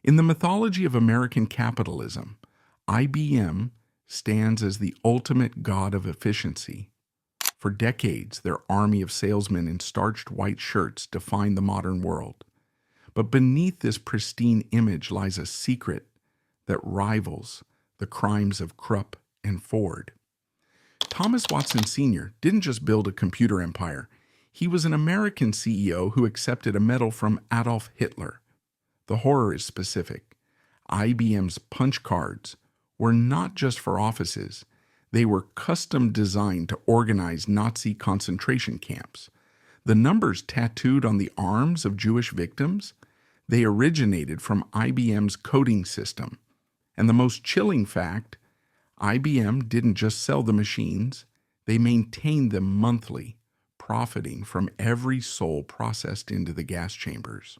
In the mythology of American capitalism, IBM stands as the ultimate god of efficiency. For decades, their army of salesmen in starched white shirts defined the modern world. But beneath this pristine image lies a secret that rivals the crimes of Krupp and Ford. Thomas Watson Sr. didn't just build a computer empire. He was an American CEO who accepted a medal from Adolf Hitler. The horror is specific. IBM's punch cards were not just for offices. They were custom designed to organize Nazi concentration camps. The numbers tattooed on the arms of Jewish victims, they originated from IBM's coding system. And the most chilling fact, IBM didn't just sell the machines, they maintained them monthly, profiting from every soul processed into the gas chambers.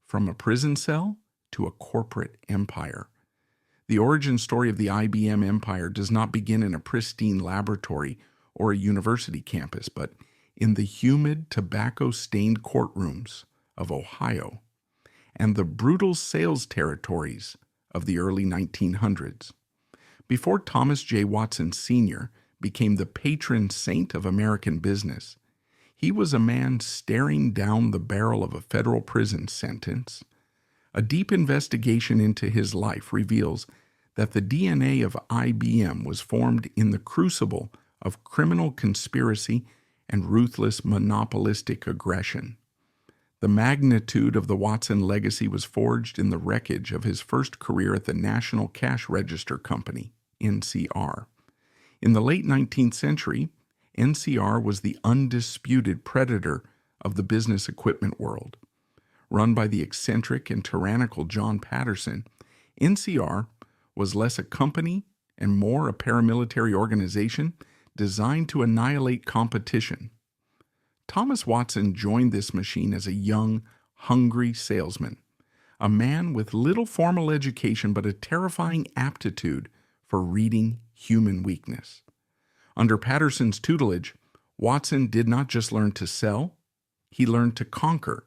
From a prison cell to a corporate empire. The origin story of the IBM empire does not begin in a pristine laboratory or a university campus, but in the humid, tobacco-stained courtrooms of Ohio and the brutal sales territories of the early 1900s. Before Thomas J. Watson Sr. became the patron saint of American business, he was a man staring down the barrel of a federal prison sentence. A deep investigation into his life reveals that the DNA of IBM was formed in the crucible of criminal conspiracy and ruthless monopolistic aggression. The magnitude of the Watson legacy was forged in the wreckage of his first career at the National Cash Register Company, NCR. In the late 19th century, NCR was the undisputed predator of the business equipment world. Run by the eccentric and tyrannical John Patterson, NCR was less a company and more a paramilitary organization designed to annihilate competition. Thomas Watson joined this machine as a young, hungry salesman, a man with little formal education but a terrifying aptitude for reading human weakness. Under Patterson's tutelage, Watson did not just learn to sell, he learned to conquer.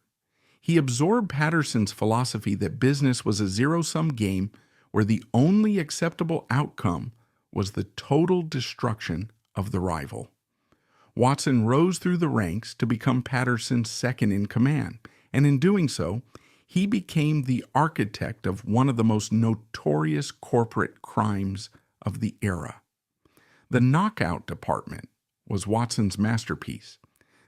He absorbed Patterson's philosophy that business was a zero-sum game where the only acceptable outcome was the total destruction of the rival. Watson rose through the ranks to become Patterson's second in command, and in doing so, he became the architect of one of the most notorious corporate crimes of the era. The knockout department was Watson's masterpiece.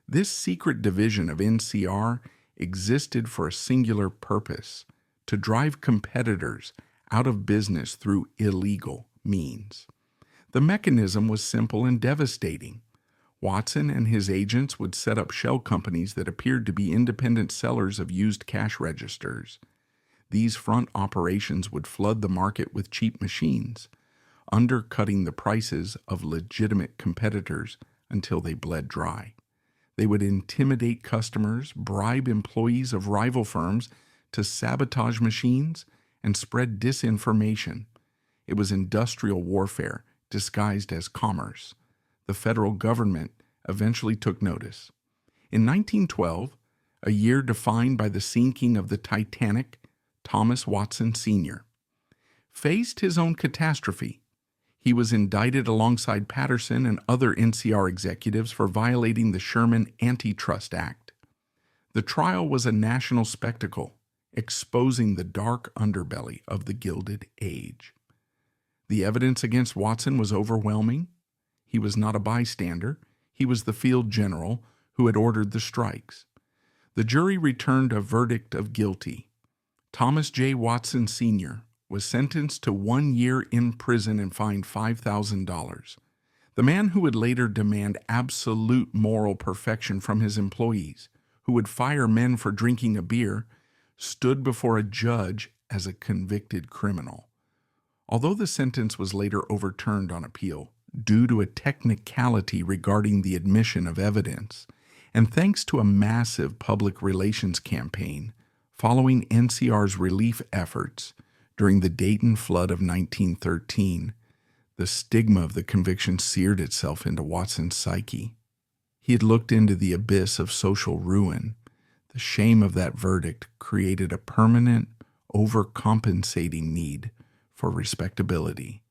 This secret division of NCR existed for a singular purpose: to drive competitors out of business through illegal means. The mechanism was simple and devastating. Watson and his agents would set up shell companies that appeared to be independent sellers of used cash registers. These front operations would flood the market with cheap machines, undercutting the prices of legitimate competitors until they bled dry. They would intimidate customers, bribe employees of rival firms to sabotage machines, and spread disinformation. It was industrial warfare disguised as commerce. The federal government eventually took notice. In 1912, a year defined by the sinking of the Titanic, Thomas Watson Sr. faced his own catastrophe. He was indicted alongside Patterson and other NCR executives for violating the Sherman Antitrust Act. The trial was a national spectacle, exposing the dark underbelly of the Gilded Age. The evidence against Watson was overwhelming. He was not a bystander. He was the field general who had ordered the strikes. The jury returned a verdict of guilty. Thomas J. Watson Sr. was sentenced to 1 year in prison and fined $5,000. The man who would later demand absolute moral perfection from his employees, who would fire men for drinking a beer, stood before a judge as a convicted criminal. Although the sentence was later overturned on appeal due to a technicality regarding the admission of evidence, and thanks to a massive public relations campaign following NCR's relief efforts during the Dayton flood of 1913, the stigma of the conviction seared itself into Watson's psyche. He had looked into the abyss of social ruin. The shame of that verdict created a permanent, overcompensating need for respectability.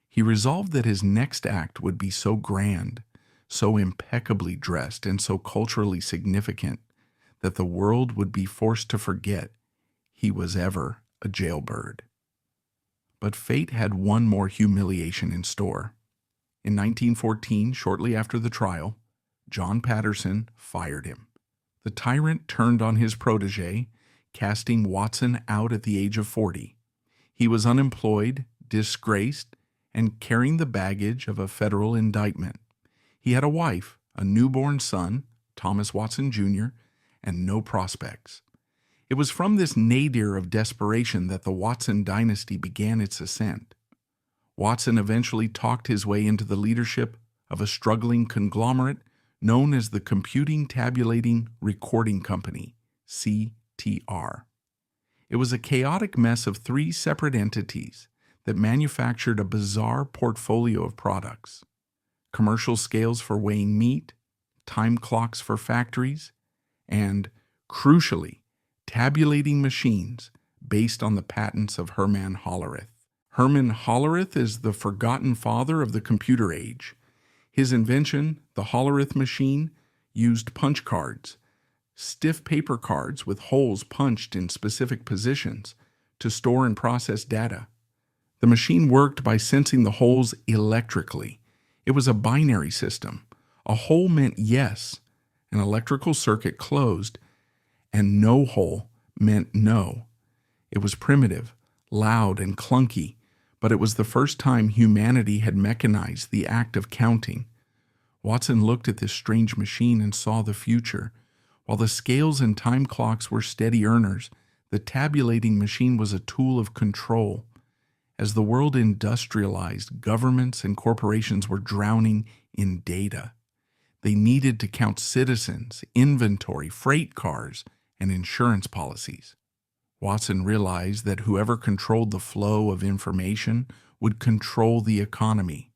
He resolved that his next act would be so grand, so impeccably dressed, and so culturally significant that the world would be forced to forget he was ever a jailbird. But fate had one more humiliation in store. In 1914, shortly after the trial, John Patterson fired him. The tyrant turned on his protege, casting Watson out at the age of 40. He was unemployed, disgraced, and carrying the baggage of a federal indictment. He had a wife, a newborn son, Thomas Watson Jr., and no prospects. It was from this nadir of desperation that the Watson dynasty began its ascent. Watson eventually talked his way into the leadership of a struggling conglomerate known as the Computing Tabulating Recording Company, CTR. It was a chaotic mess of three separate entities that manufactured a bizarre portfolio of products: commercial scales for weighing meat, time clocks for factories, and, crucially, tabulating machines based on the patents of Hermann Hollerith. Hermann Hollerith is the forgotten father of the computer age. His invention, the Hollerith machine, used punch cards, stiff paper cards with holes punched in specific positions, to store and process data. The machine worked by sensing the holes electrically. It was a binary system. A hole meant yes, an electrical circuit closed, and no hole meant no. It was primitive, loud, and clunky, but it was the first time humanity had mechanized the act of counting. Watson looked at this strange machine and saw the future. While the scales and time clocks were steady earners, the tabulating machine was a tool of control. As the world industrialized, governments and corporations were drowning in data. They needed to count citizens, inventory, freight cars, and insurance policies. Watson realized that whoever controlled the flow of information would control the economy.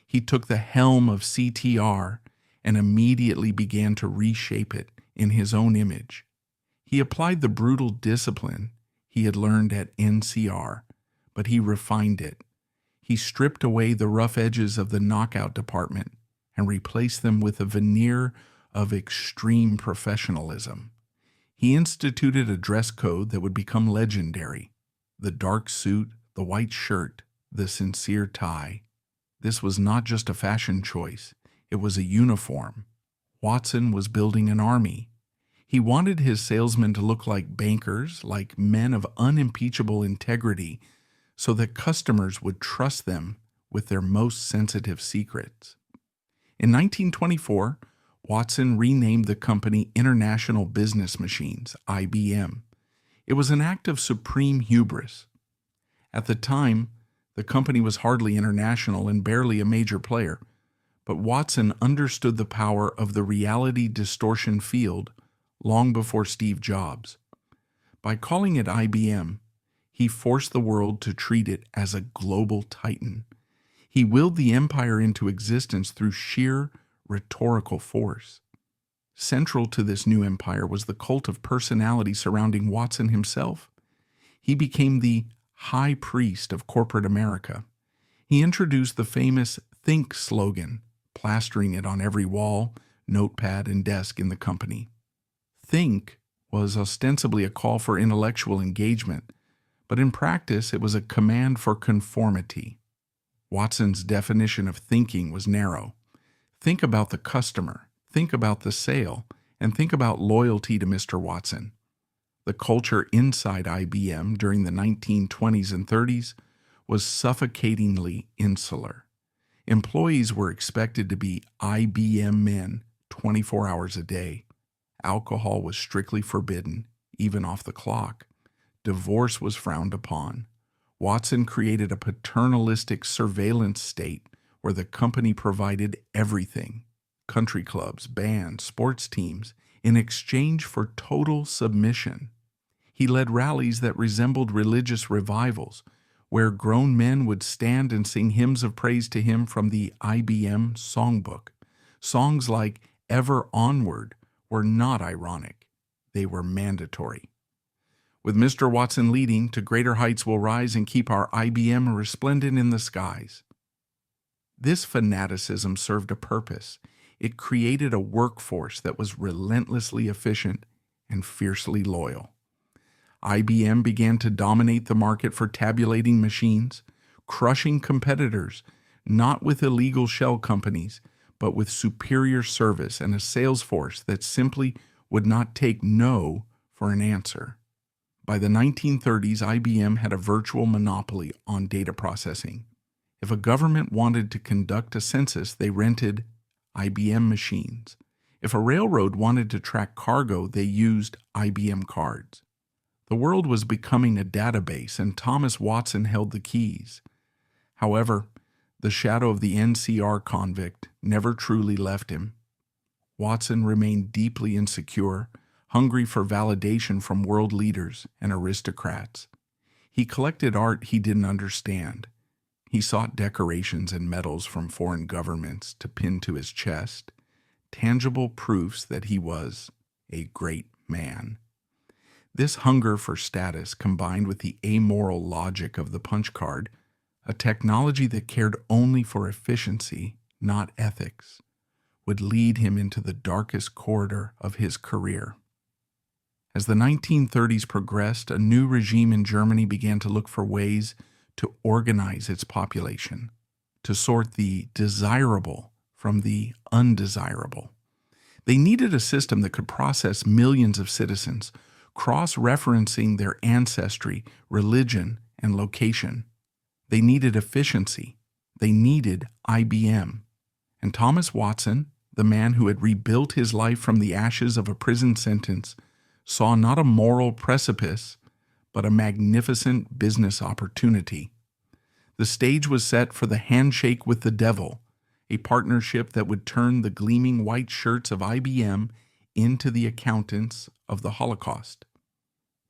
He took the helm of CTR and immediately began to reshape it in his own image. He applied the brutal discipline he had learned at NCR, but he refined it. He stripped away the rough edges of the knockout department and replaced them with a veneer of extreme professionalism. He instituted a dress code that would become legendary: the dark suit, the white shirt, the sincere tie. This was not just a fashion choice, it was a uniform. Watson was building an army. He wanted his salesmen to look like bankers, like men of unimpeachable integrity, so that customers would trust them with their most sensitive secrets. In 1924, Watson renamed the company International Business Machines, IBM. It was an act of supreme hubris. At the time, the company was hardly international and barely a major player, but Watson understood the power of the reality distortion field long before Steve Jobs. By calling it IBM, he forced the world to treat it as a global titan. He willed the empire into existence through sheer rhetorical force. Central to this new empire was the cult of personality surrounding Watson himself. He became the high priest of corporate America. He introduced the famous "Think" slogan, plastering it on every wall, notepad, and desk in the company. Think was ostensibly a call for intellectual engagement, but in practice it was a command for conformity. Watson's definition of thinking was narrow. Think about the customer, think about the sale, and think about loyalty to Mr. Watson. The culture inside IBM during the 1920s and 30s was suffocatingly insular. Employees were expected to be IBM men 24 hours a day. Alcohol was strictly forbidden, even off the clock. Divorce was frowned upon. Watson created a paternalistic surveillance state where the company provided everything: country clubs, bands, sports teams, in exchange for total submission. He led rallies that resembled religious revivals, where grown men would stand and sing hymns of praise to him from the IBM songbook. Songs like "Ever Onward" were not ironic, they were mandatory. With Mr. Watson leading, to greater heights will rise and keep our IBM resplendent in the skies. This fanaticism served a purpose. It created a workforce that was relentlessly efficient and fiercely loyal. IBM began to dominate the market for tabulating machines, crushing competitors, not with illegal shell companies, but with superior service and a sales force that simply would not take no for an answer. By the 1930s, IBM had a virtual monopoly on data processing. If a government wanted to conduct a census, they rented IBM machines. If a railroad wanted to track cargo, they used IBM cards. The world was becoming a database, and Thomas Watson held the keys. However, the shadow of the NCR convict never truly left him. Watson remained deeply insecure, hungry for validation from world leaders and aristocrats. He collected art he didn't understand. He sought decorations and medals from foreign governments to pin to his chest, tangible proofs that he was a great man. This hunger for status, combined with the amoral logic of the punch card, a technology that cared only for efficiency, not ethics, would lead him into the darkest corridor of his career. As the 1930s progressed, a new regime in Germany began to look for ways to organize its population, to sort the desirable from the undesirable. They needed a system that could process millions of citizens, cross-referencing their ancestry, religion, and location. They needed efficiency. They needed IBM. And Thomas Watson, the man who had rebuilt his life from the ashes of a prison sentence, saw not a moral precipice, but a magnificent business opportunity. The stage was set for the Handshake with the devil, a partnership that would turn the gleaming white shirts of IBM into the accountants of the Holocaust.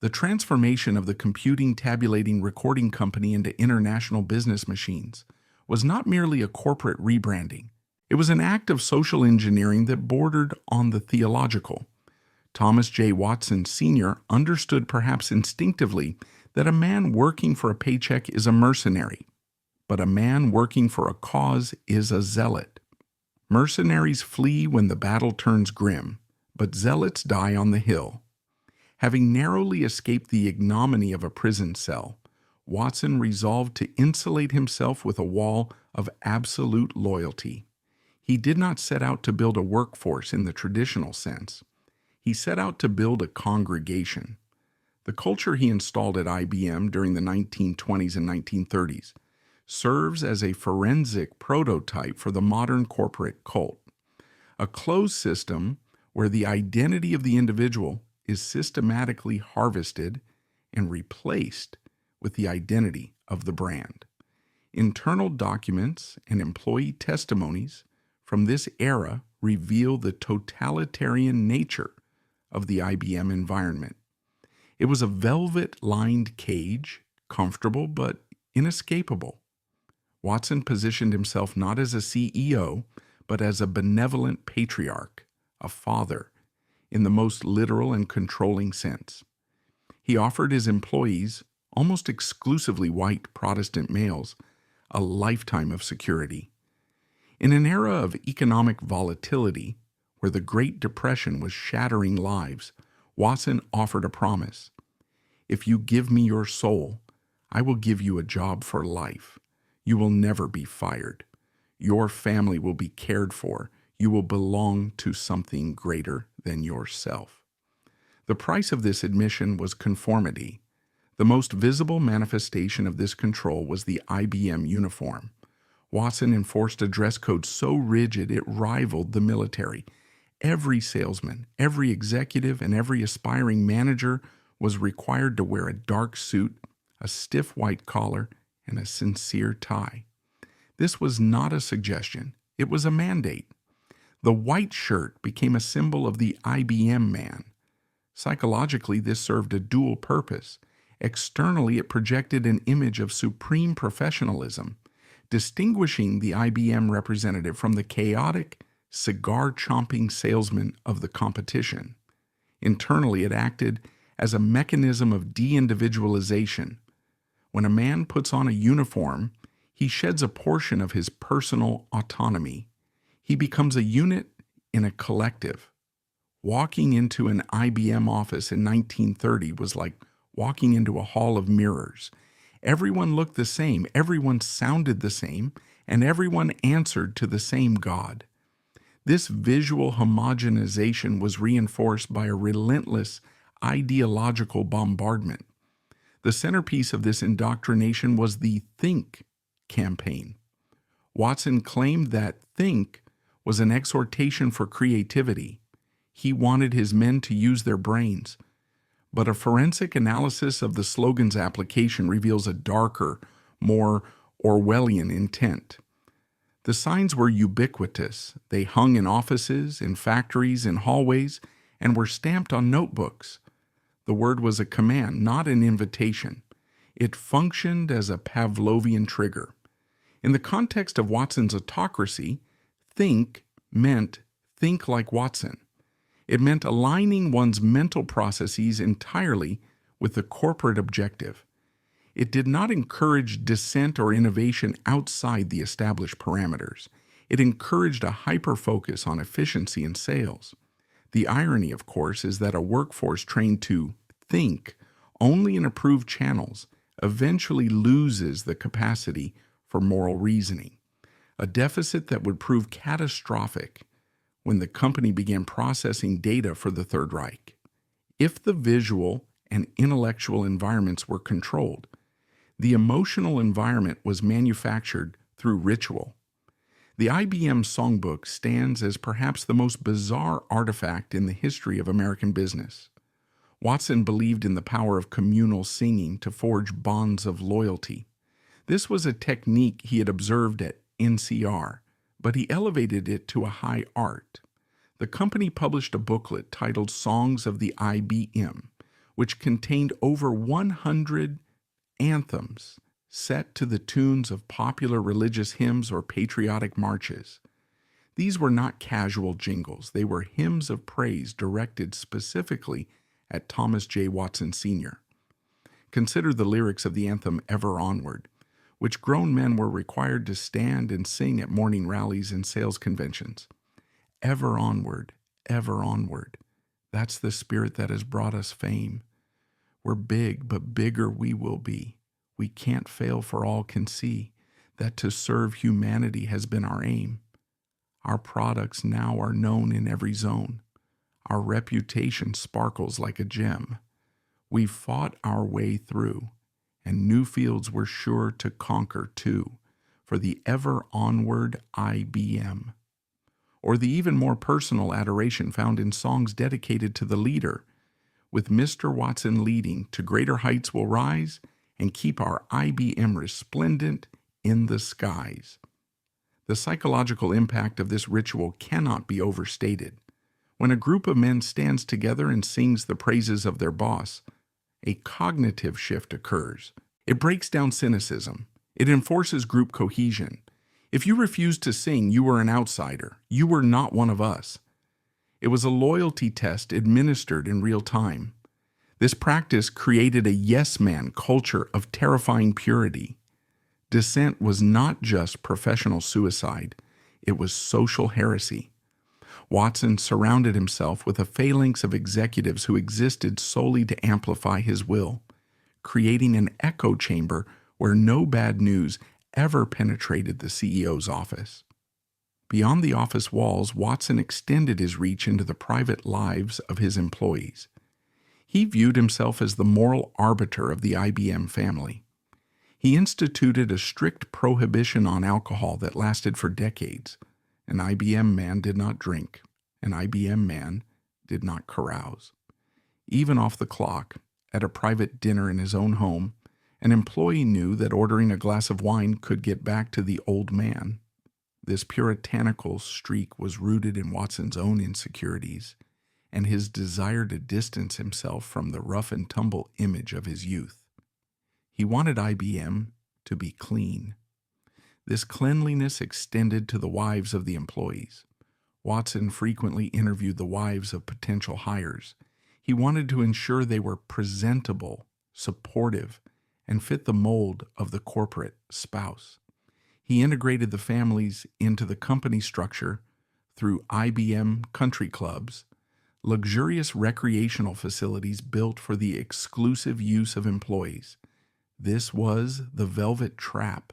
The transformation of the computing, tabulating, recording company into international business machines was not merely a corporate rebranding. It was an act of social engineering that bordered on the theological. Thomas J. Watson Sr. understood perhaps instinctively that a man working for a paycheck is a mercenary, but a man working for a cause is a zealot. Mercenaries flee when the battle turns grim, but zealots die on the hill. Having narrowly escaped the ignominy of a prison cell, Watson resolved to insulate himself with a wall of absolute loyalty. He did not set out to build a workforce in the traditional sense. He set out to build a congregation. The culture he installed at IBM during the 1920s and 1930s serves as a forensic prototype for the modern corporate cult, a closed system where the identity of the individual is systematically harvested and replaced with the identity of the brand. Internal documents and employee testimonies from this era reveal the totalitarian nature of the IBM environment. It was a velvet-lined cage, comfortable but inescapable. Watson positioned himself not as a CEO, but as a benevolent patriarch, a father, in the most literal and controlling sense. He offered his employees, almost exclusively white Protestant males, a lifetime of security. In an era of economic volatility, where the Great Depression was shattering lives, Watson offered a promise. If you give me your soul, I will give you a job for life. You will never be fired. Your family will be cared for. You will belong to something greater than yourself. The price of this admission was conformity. The most visible manifestation of this control was the IBM uniform. Watson enforced a dress code so rigid it rivaled the military. Every salesman, every executive, and every aspiring manager was required to wear a dark suit, a stiff white collar, and a sincere tie. This was not a suggestion. It was a mandate. The white shirt became a symbol of the IBM man. Psychologically, this served a dual purpose. Externally, it projected an image of supreme professionalism, distinguishing the IBM representative from the chaotic, cigar-chomping salesman of the competition. Internally, it acted as a mechanism of de-individualization. When a man puts on a uniform, he sheds a portion of his personal autonomy. He becomes a unit in a collective. Walking into an IBM office in 1930 was like walking into a hall of mirrors. Everyone looked the same, everyone sounded the same, and everyone answered to the same God. This visual homogenization was reinforced by a relentless ideological bombardment. The centerpiece of this indoctrination was the Think campaign. Watson claimed that think was an exhortation for creativity. He wanted his men to use their brains. But a forensic analysis of the slogan's application reveals a darker, more Orwellian intent. The signs were ubiquitous. They hung in offices, in factories, in hallways, and were stamped on notebooks. The word was a command, not an invitation. It functioned as a Pavlovian trigger. In the context of Watson's autocracy, think meant think like Watson. It meant aligning one's mental processes entirely with the corporate objective. It did not encourage dissent or innovation outside the established parameters. It encouraged a hyper-focus on efficiency and sales. The irony, of course, is that a workforce trained to think only in approved channels eventually loses the capacity for moral reasoning, a deficit that would prove catastrophic when the company began processing data for the Third Reich. If the visual and intellectual environments were controlled, the emotional environment was manufactured through ritual. The IBM songbook stands as perhaps the most bizarre artifact in the history of American business. Watson believed in the power of communal singing to forge bonds of loyalty. This was a technique he had observed at NCR, but he elevated it to a high art. The company published a booklet titled Songs of the IBM, which contained over 100 anthems set to the tunes of popular religious hymns or patriotic marches. These were not casual jingles. They were hymns of praise directed specifically at Thomas J. Watson Sr. Consider the lyrics of the anthem Ever Onward, which grown men were required to stand and sing at morning rallies and sales conventions. Ever onward, that's the spirit that has brought us fame. We're big, but bigger we will be. We can't fail, for all can see that to serve humanity has been our aim. Our products now are known in every zone. Our reputation sparkles like a gem. We've fought our way through, and new fields we're sure to conquer too, for the ever onward IBM. Or the even more personal adoration found in songs dedicated to the leader, with Mr. Watson leading, to greater heights will rise and keep our IBM resplendent in the skies. The psychological impact of this ritual cannot be overstated. When a group of men stands together and sings the praises of their boss, a cognitive shift occurs. It breaks down cynicism. It enforces group cohesion. If you refused to sing, you were an outsider. You were not one of us. It was a loyalty test administered in real time. This practice created a yes-man culture of terrifying purity. Dissent was not just professional suicide. It was social heresy. Watson surrounded himself with a phalanx of executives who existed solely to amplify his will, creating an echo chamber where no bad news ever penetrated the CEO's office. Beyond the office walls, Watson extended his reach into the private lives of his employees. He viewed himself as the moral arbiter of the IBM family. He instituted a strict prohibition on alcohol that lasted for decades. An IBM man did not drink. An IBM man did not carouse. Even off the clock, at a private dinner in his own home, an employee knew that ordering a glass of wine could get back to the old man. This puritanical streak was rooted in Watson's own insecurities and his desire to distance himself from the rough-and-tumble image of his youth. He wanted IBM to be clean. This cleanliness extended to the wives of the employees. Watson frequently interviewed the wives of potential hires. He wanted to ensure they were presentable, supportive, and fit the mold of the corporate spouse. He integrated the families into the company structure through IBM country clubs, luxurious recreational facilities built for the exclusive use of employees. This was the velvet trap.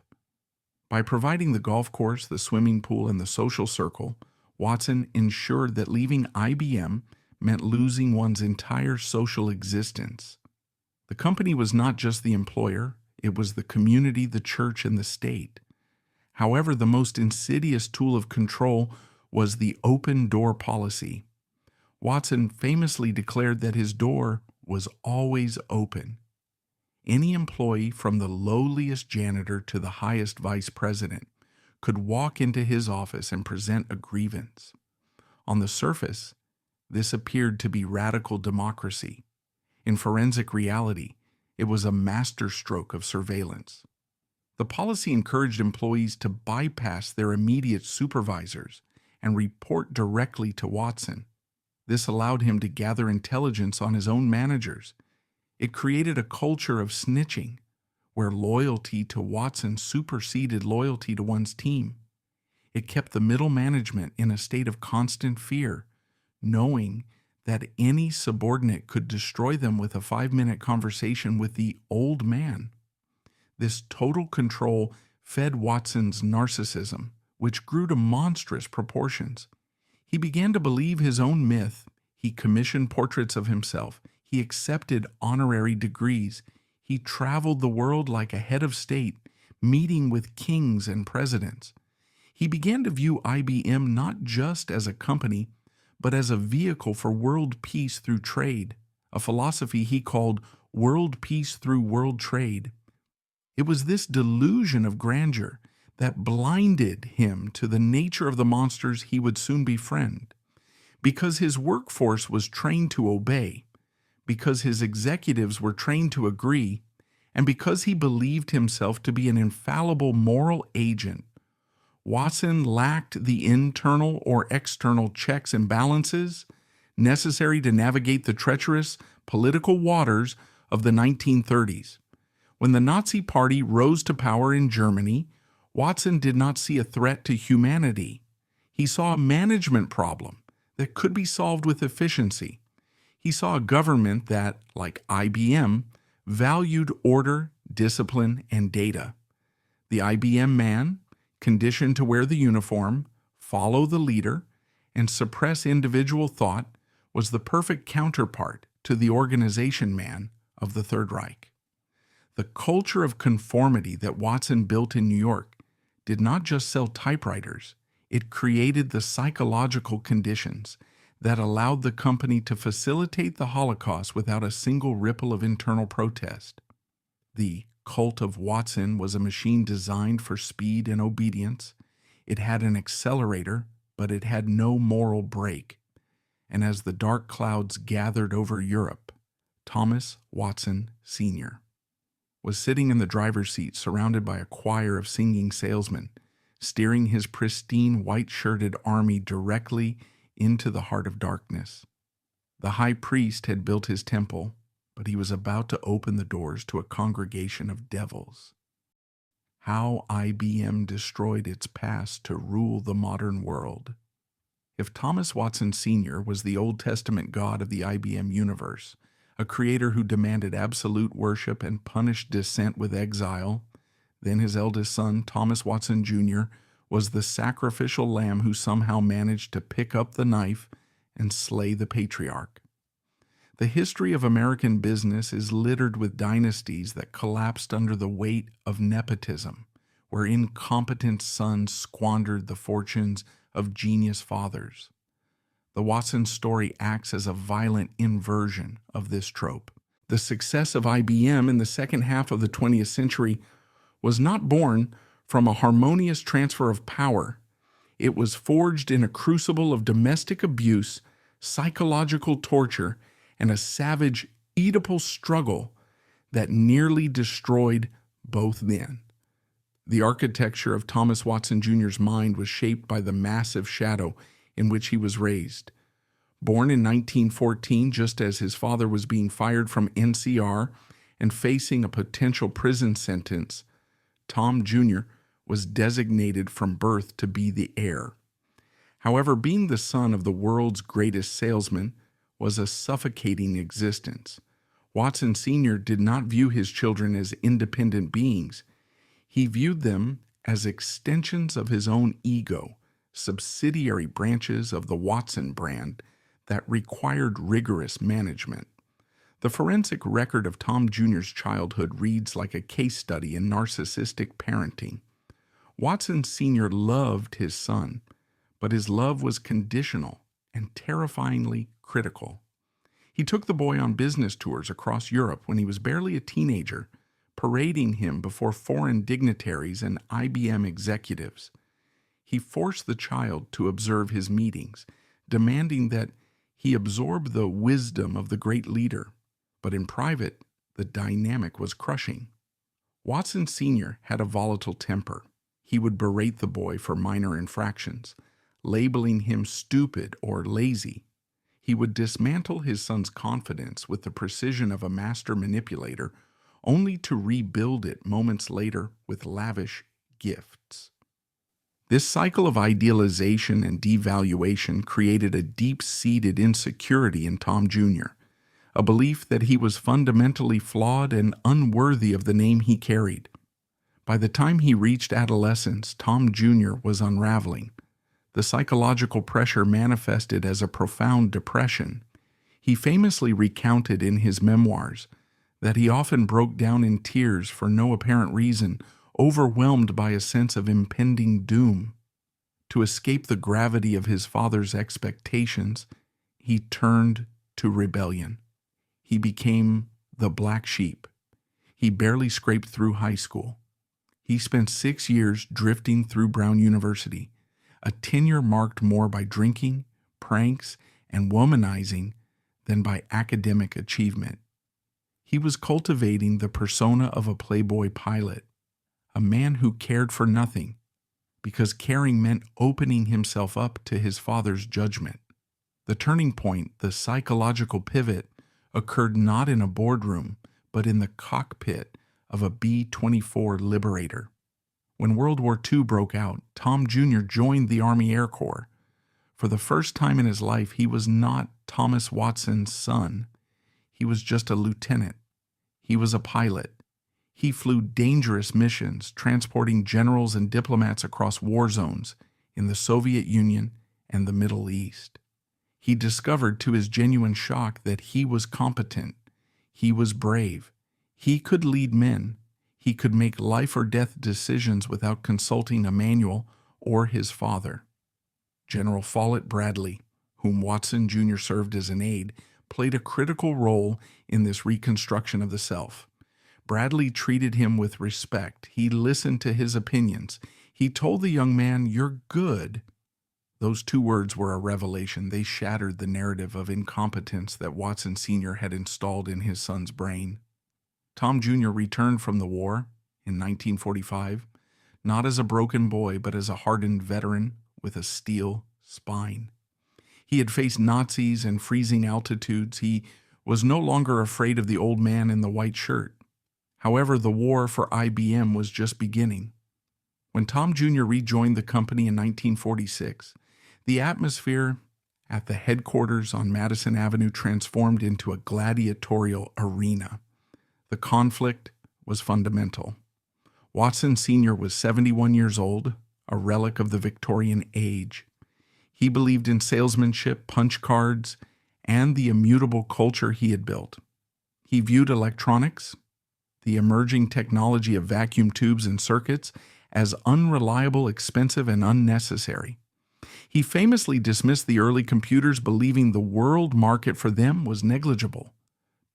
By providing the golf course, the swimming pool, and the social circle, Watson ensured that leaving IBM meant losing one's entire social existence. The company was not just the employer, it was the community, the church, and the state. However, the most insidious tool of control was the open door policy. Watson famously declared that his door was always open. Any employee, from the lowliest janitor to the highest vice president, could walk into his office and present a grievance. On the surface, this appeared to be radical democracy. In forensic reality, it was a masterstroke of surveillance. The policy encouraged employees to bypass their immediate supervisors and report directly to Watson. This allowed him to gather intelligence on his own managers. It created a culture of snitching, where loyalty to Watson superseded loyalty to one's team. It kept the middle management in a state of constant fear, knowing that any subordinate could destroy them with a 5-minute conversation with the old man. This total control fed Watson's narcissism, which grew to monstrous proportions. He began to believe his own myth. He commissioned portraits of himself. He accepted honorary degrees. He traveled the world like a head of state, meeting with kings and presidents. He began to view IBM not just as a company, but as a vehicle for world peace through trade, a philosophy he called world peace through world trade. It was this delusion of grandeur that blinded him to the nature of the monsters he would soon befriend. Because his workforce was trained to obey, because his executives were trained to agree, and because he believed himself to be an infallible moral agent, Watson lacked the internal or external checks and balances necessary to navigate the treacherous political waters of the 1930s. When the Nazi Party rose to power in Germany, Watson did not see a threat to humanity. He saw a management problem that could be solved with efficiency. He saw a government that, like IBM, valued order, discipline, and data. The IBM man, conditioned to wear the uniform, follow the leader, and suppress individual thought, was the perfect counterpart to the organization man of the Third Reich. The culture of conformity that Watson built in New York did not just sell typewriters, it created the psychological conditions that allowed the company to facilitate the Holocaust without a single ripple of internal protest. The cult of Watson was a machine designed for speed and obedience. It had an accelerator, but it had no moral brake. And as the dark clouds gathered over Europe, Thomas Watson Sr. was sitting in the driver's seat surrounded by a choir of singing salesmen, steering his pristine white-shirted army directly into the heart of darkness. The high priest had built his temple, but he was about to open the doors to a congregation of devils. How IBM destroyed its past to rule the modern world. If Thomas Watson Sr. was the Old Testament God of the IBM universe, a creator who demanded absolute worship and punished dissent with exile, then his eldest son, Thomas Watson Jr., was the sacrificial lamb who somehow managed to pick up the knife and slay the patriarch. The history of American business is littered with dynasties that collapsed under the weight of nepotism, where incompetent sons squandered the fortunes of genius fathers. The Watson story acts as a violent inversion of this trope. The success of IBM in the second half of the 20th century was not born from a harmonious transfer of power. It was forged in a crucible of domestic abuse, psychological torture, and a savage Oedipal struggle that nearly destroyed both men. The architecture of Thomas Watson Jr.'s mind was shaped by the massive shadow in which he was raised. Born in 1914, just as his father was being fired from NCR and facing a potential prison sentence, Tom Jr. was designated from birth to be the heir. However, being the son of the world's greatest salesman was a suffocating existence. Watson Sr. did not view his children as independent beings. He viewed them as extensions of his own ego, subsidiary branches of the Watson brand that required rigorous management. The forensic record of Tom Jr.'s childhood reads like a case study in narcissistic parenting. Watson Sr. loved his son, but his love was conditional and terrifyingly critical. He took the boy on business tours across Europe when he was barely a teenager, parading him before foreign dignitaries and IBM executives. He forced the child to observe his meetings, demanding that he absorb the wisdom of the great leader. But in private, the dynamic was crushing. Watson Sr. had a volatile temper. He would berate the boy for minor infractions, labeling him stupid or lazy. He would dismantle his son's confidence with the precision of a master manipulator, only to rebuild it moments later with lavish gifts. This cycle of idealization and devaluation created a deep-seated insecurity in Tom Jr., a belief that he was fundamentally flawed and unworthy of the name he carried. By the time he reached adolescence, Tom Jr. was unraveling. The psychological pressure manifested as a profound depression. He famously recounted in his memoirs that he often broke down in tears for no apparent reason, overwhelmed by a sense of impending doom. To escape the gravity of his father's expectations, he turned to rebellion. He became the black sheep. He barely scraped through high school. He spent 6 years drifting through Brown University, a tenure marked more by drinking, pranks, and womanizing than by academic achievement. He was cultivating the persona of a playboy pilot, a man who cared for nothing, because caring meant opening himself up to his father's judgment. The turning point, the psychological pivot, occurred not in a boardroom, but in the cockpit of a B-24 Liberator. When World War II broke out, Tom Jr. joined the Army Air Corps. For the first time in his life, he was not Thomas Watson's son. He was just a lieutenant. He was a pilot. He flew dangerous missions, transporting generals and diplomats across war zones in the Soviet Union and the Middle East. He discovered, to his genuine shock, that he was competent. He was brave. He could lead men. He could make life or death decisions without consulting a manual or his father. General Follett Bradley, whom Watson Jr. served as an aide, played a critical role in this reconstruction of the self. Bradley treated him with respect. He listened to his opinions. He told the young man, "You're good." Those 2 words were a revelation. They shattered the narrative of incompetence that Watson Sr. had installed in his son's brain. Tom Jr. returned from the war in 1945, not as a broken boy, but as a hardened veteran with a steel spine. He had faced Nazis and freezing altitudes. He was no longer afraid of the old man in the white shirt. However, the war for IBM was just beginning. When Tom Jr. rejoined the company in 1946, the atmosphere at the headquarters on Madison Avenue transformed into a gladiatorial arena. The conflict was fundamental. Watson Sr. was 71 years old, a relic of the Victorian age. He believed in salesmanship, punch cards, and the immutable culture he had built. He viewed electronics, the emerging technology of vacuum tubes and circuits, as unreliable, expensive, and unnecessary. He famously dismissed the early computers, believing the world market for them was negligible.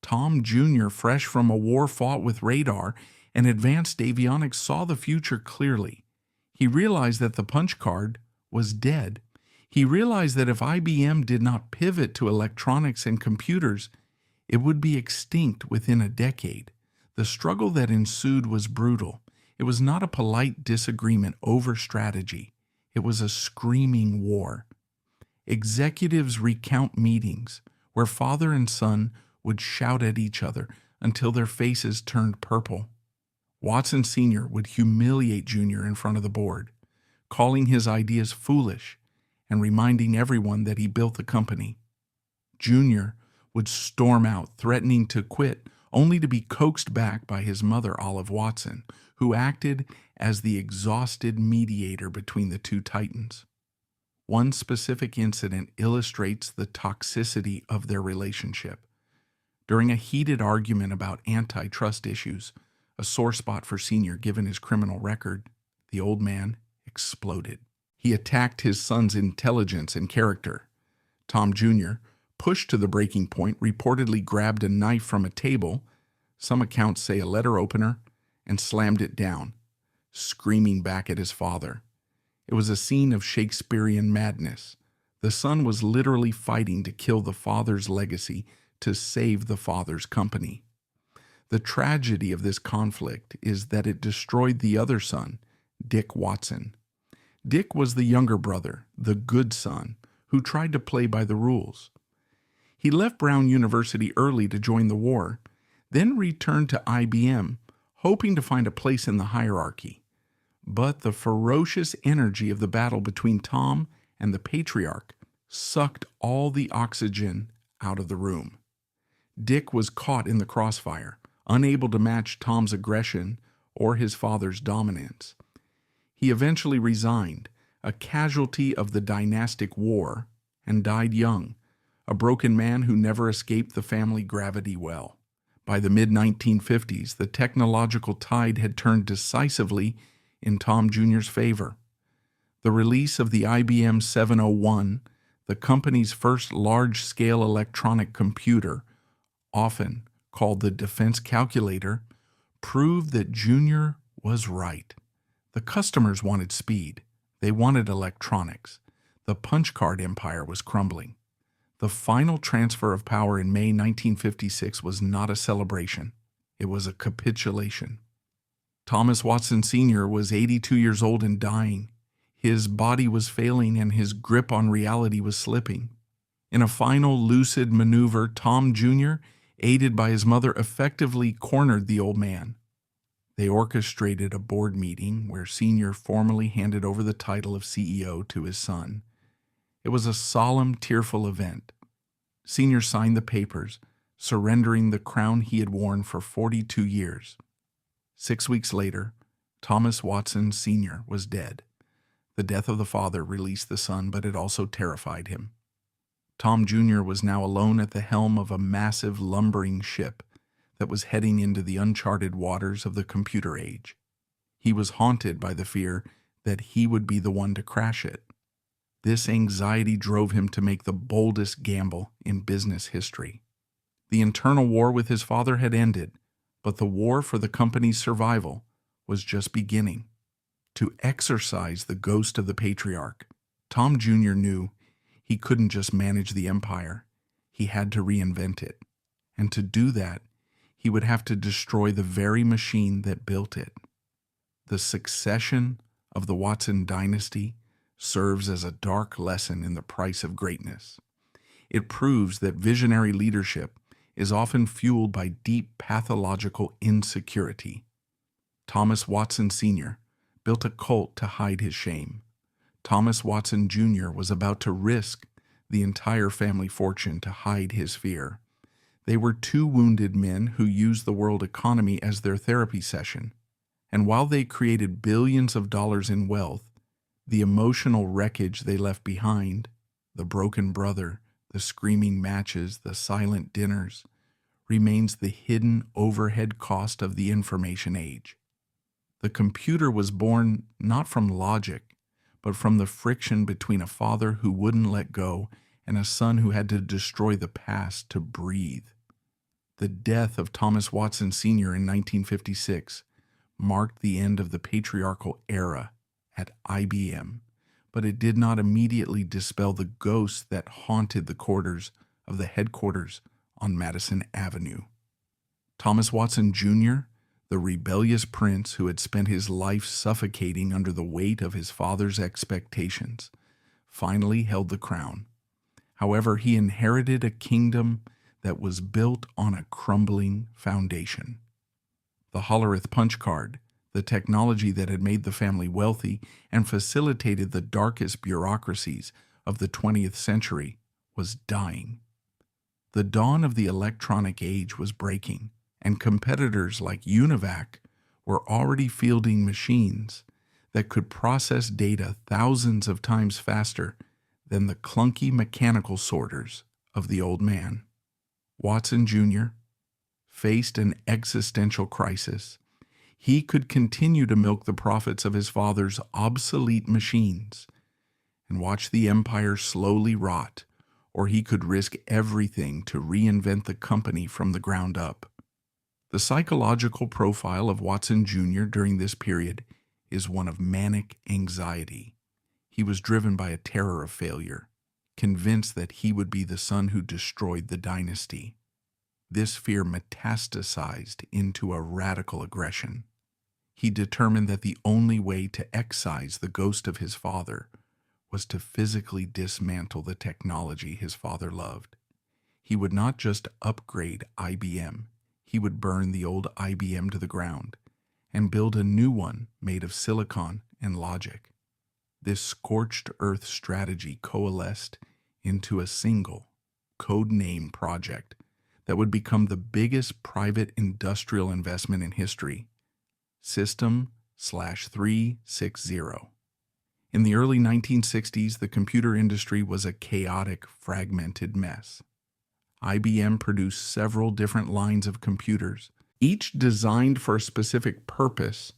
Tom Jr., fresh from a war fought with radar and advanced avionics, saw the future clearly. He realized that the punch card was dead. He realized that if IBM did not pivot to electronics and computers, it would be extinct within a decade. The struggle that ensued was brutal. It was not a polite disagreement over strategy. It was a screaming war. Executives recount meetings where father and son would shout at each other until their faces turned purple. Watson Sr. would humiliate Jr. in front of the board, calling his ideas foolish and reminding everyone that he built the company. Jr. would storm out, threatening to quit, only to be coaxed back by his mother, Olive Watson, who acted as the exhausted mediator between the two titans. One specific incident illustrates the toxicity of their relationship. During a heated argument about antitrust issues, a sore spot for Sr. given his criminal record, the old man exploded. He attacked his son's intelligence and character. Tom Jr., pushed to the breaking point, reportedly grabbed a knife from a table, some accounts say a letter opener, and slammed it down, screaming back at his father. It was a scene of Shakespearean madness. The son was literally fighting to kill the father's legacy to save the father's company. The tragedy of this conflict is that it destroyed the other son, Dick Watson. Dick was the younger brother, the good son, who tried to play by the rules. He left Brown University early to join the war, then returned to IBM, hoping to find a place in the hierarchy. But the ferocious energy of the battle between Tom and the patriarch sucked all the oxygen out of the room. Dick was caught in the crossfire, unable to match Tom's aggression or his father's dominance. He eventually resigned, a casualty of the dynastic war, and died young, a broken man who never escaped the family gravity well. By the mid-1950s, the technological tide had turned decisively in Tom Jr.'s favor. The release of the IBM 701, the company's first large-scale electronic computer, often called the defense calculator, proved that Jr. was right. The customers wanted speed. They wanted electronics. The punch card empire was crumbling. The final transfer of power in May 1956 was not a celebration. It was a capitulation. Thomas Watson Sr. was 82 years old and dying. His body was failing and his grip on reality was slipping. In a final lucid maneuver, Tom Jr., aided by his mother, effectively cornered the old man. They orchestrated a board meeting where Sr. formally handed over the title of CEO to his son. It was a solemn, tearful event. Sr. signed the papers, surrendering the crown he had worn for 42 years. 6 weeks later, Thomas Watson Sr. was dead. The death of the father released the son, but it also terrified him. Tom Jr. was now alone at the helm of a massive lumbering ship that was heading into the uncharted waters of the computer age. He was haunted by the fear that he would be the one to crash it. This anxiety drove him to make the boldest gamble in business history. The internal war with his father had ended, but the war for the company's survival was just beginning. To exorcise the ghost of the patriarch, Tom Jr. knew he couldn't just manage the empire. He had to reinvent it. And to do that, he would have to destroy the very machine that built it. The succession of the Watson dynasty serves as a dark lesson in the price of greatness. It proves that visionary leadership is often fueled by deep pathological insecurity. Thomas Watson Sr. built a cult to hide his shame. Thomas Watson Jr. was about to risk the entire family fortune to hide his fear. They were two wounded men who used the world economy as their therapy session. And while they created billions of dollars in wealth, the emotional wreckage they left behind, the broken brother, the screaming matches, the silent dinners, remains the hidden overhead cost of the information age. The computer was born not from logic, but from the friction between a father who wouldn't let go and a son who had to destroy the past to breathe. The death of Thomas Watson Sr. in 1956 marked the end of the patriarchal era at IBM, but it did not immediately dispel the ghosts that haunted the quarters of the headquarters on Madison Avenue. Thomas Watson Jr., the rebellious prince who had spent his life suffocating under the weight of his father's expectations, finally held the crown. However, he inherited a kingdom that was built on a crumbling foundation. The Hollerith punch card, the technology that had made the family wealthy and facilitated the darkest bureaucracies of the 20th century, was dying. The dawn of the electronic age was breaking, and competitors like Univac were already fielding machines that could process data thousands of times faster than the clunky mechanical sorters of the old man. Watson Jr. faced an existential crisis. He could continue to milk the profits of his father's obsolete machines and watch the empire slowly rot, or he could risk everything to reinvent the company from the ground up. The psychological profile of Watson Jr. during this period is one of manic anxiety. He was driven by a terror of failure, convinced that he would be the son who destroyed the dynasty. This fear metastasized into a radical aggression. He determined that the only way to excise the ghost of his father was to physically dismantle the technology his father loved. He would not just upgrade IBM, he would burn the old IBM to the ground and build a new one made of silicon and logic. This scorched earth strategy coalesced into a single, code-name project that would become the biggest private industrial investment in history, System/360. In the early 1960s, the computer industry was a chaotic, fragmented mess. IBM produced several different lines of computers, each designed for a specific purpose,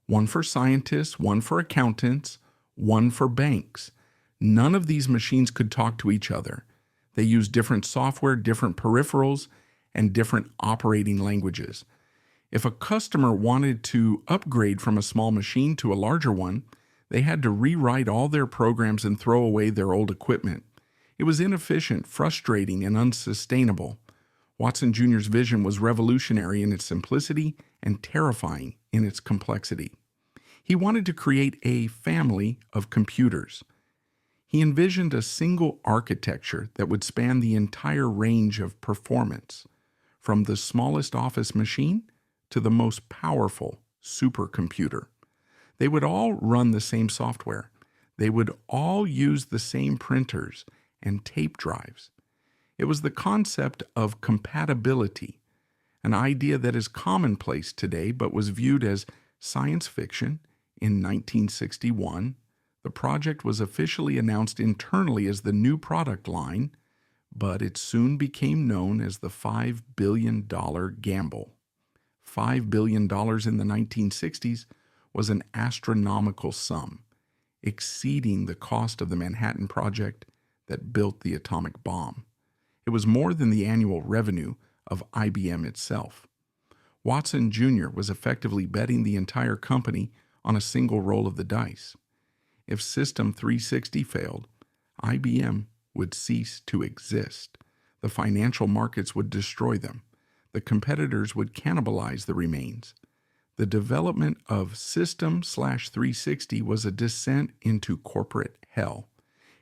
one for scientists, one for accountants, one for banks. None of these machines could talk to each other. They used different software, different peripherals, and different operating languages. If a customer wanted to upgrade from a small machine to a larger one, they had to rewrite all their programs and throw away their old equipment. It was inefficient, frustrating, and unsustainable. Watson Jr.'s vision was revolutionary in its simplicity and terrifying in its complexity. He wanted to create a family of computers. He envisioned a single architecture that would span the entire range of performance, from the smallest office machine to the most powerful supercomputer. They would all run the same software. They would all use the same printers and tape drives. It was the concept of compatibility, an idea that is commonplace today but was viewed as science fiction in 1961. The project was officially announced internally as the new product line, but it soon became known as the $5 billion gamble. $5 billion in the 1960s was an astronomical sum, exceeding the cost of the Manhattan Project that built the atomic bomb. It was more than the annual revenue of IBM itself. Watson Jr. was effectively betting the entire company on a single roll of the dice. If System 360 failed, IBM would cease to exist. The financial markets would destroy them. The competitors would cannibalize the remains. The development of System/360 was a descent into corporate hell.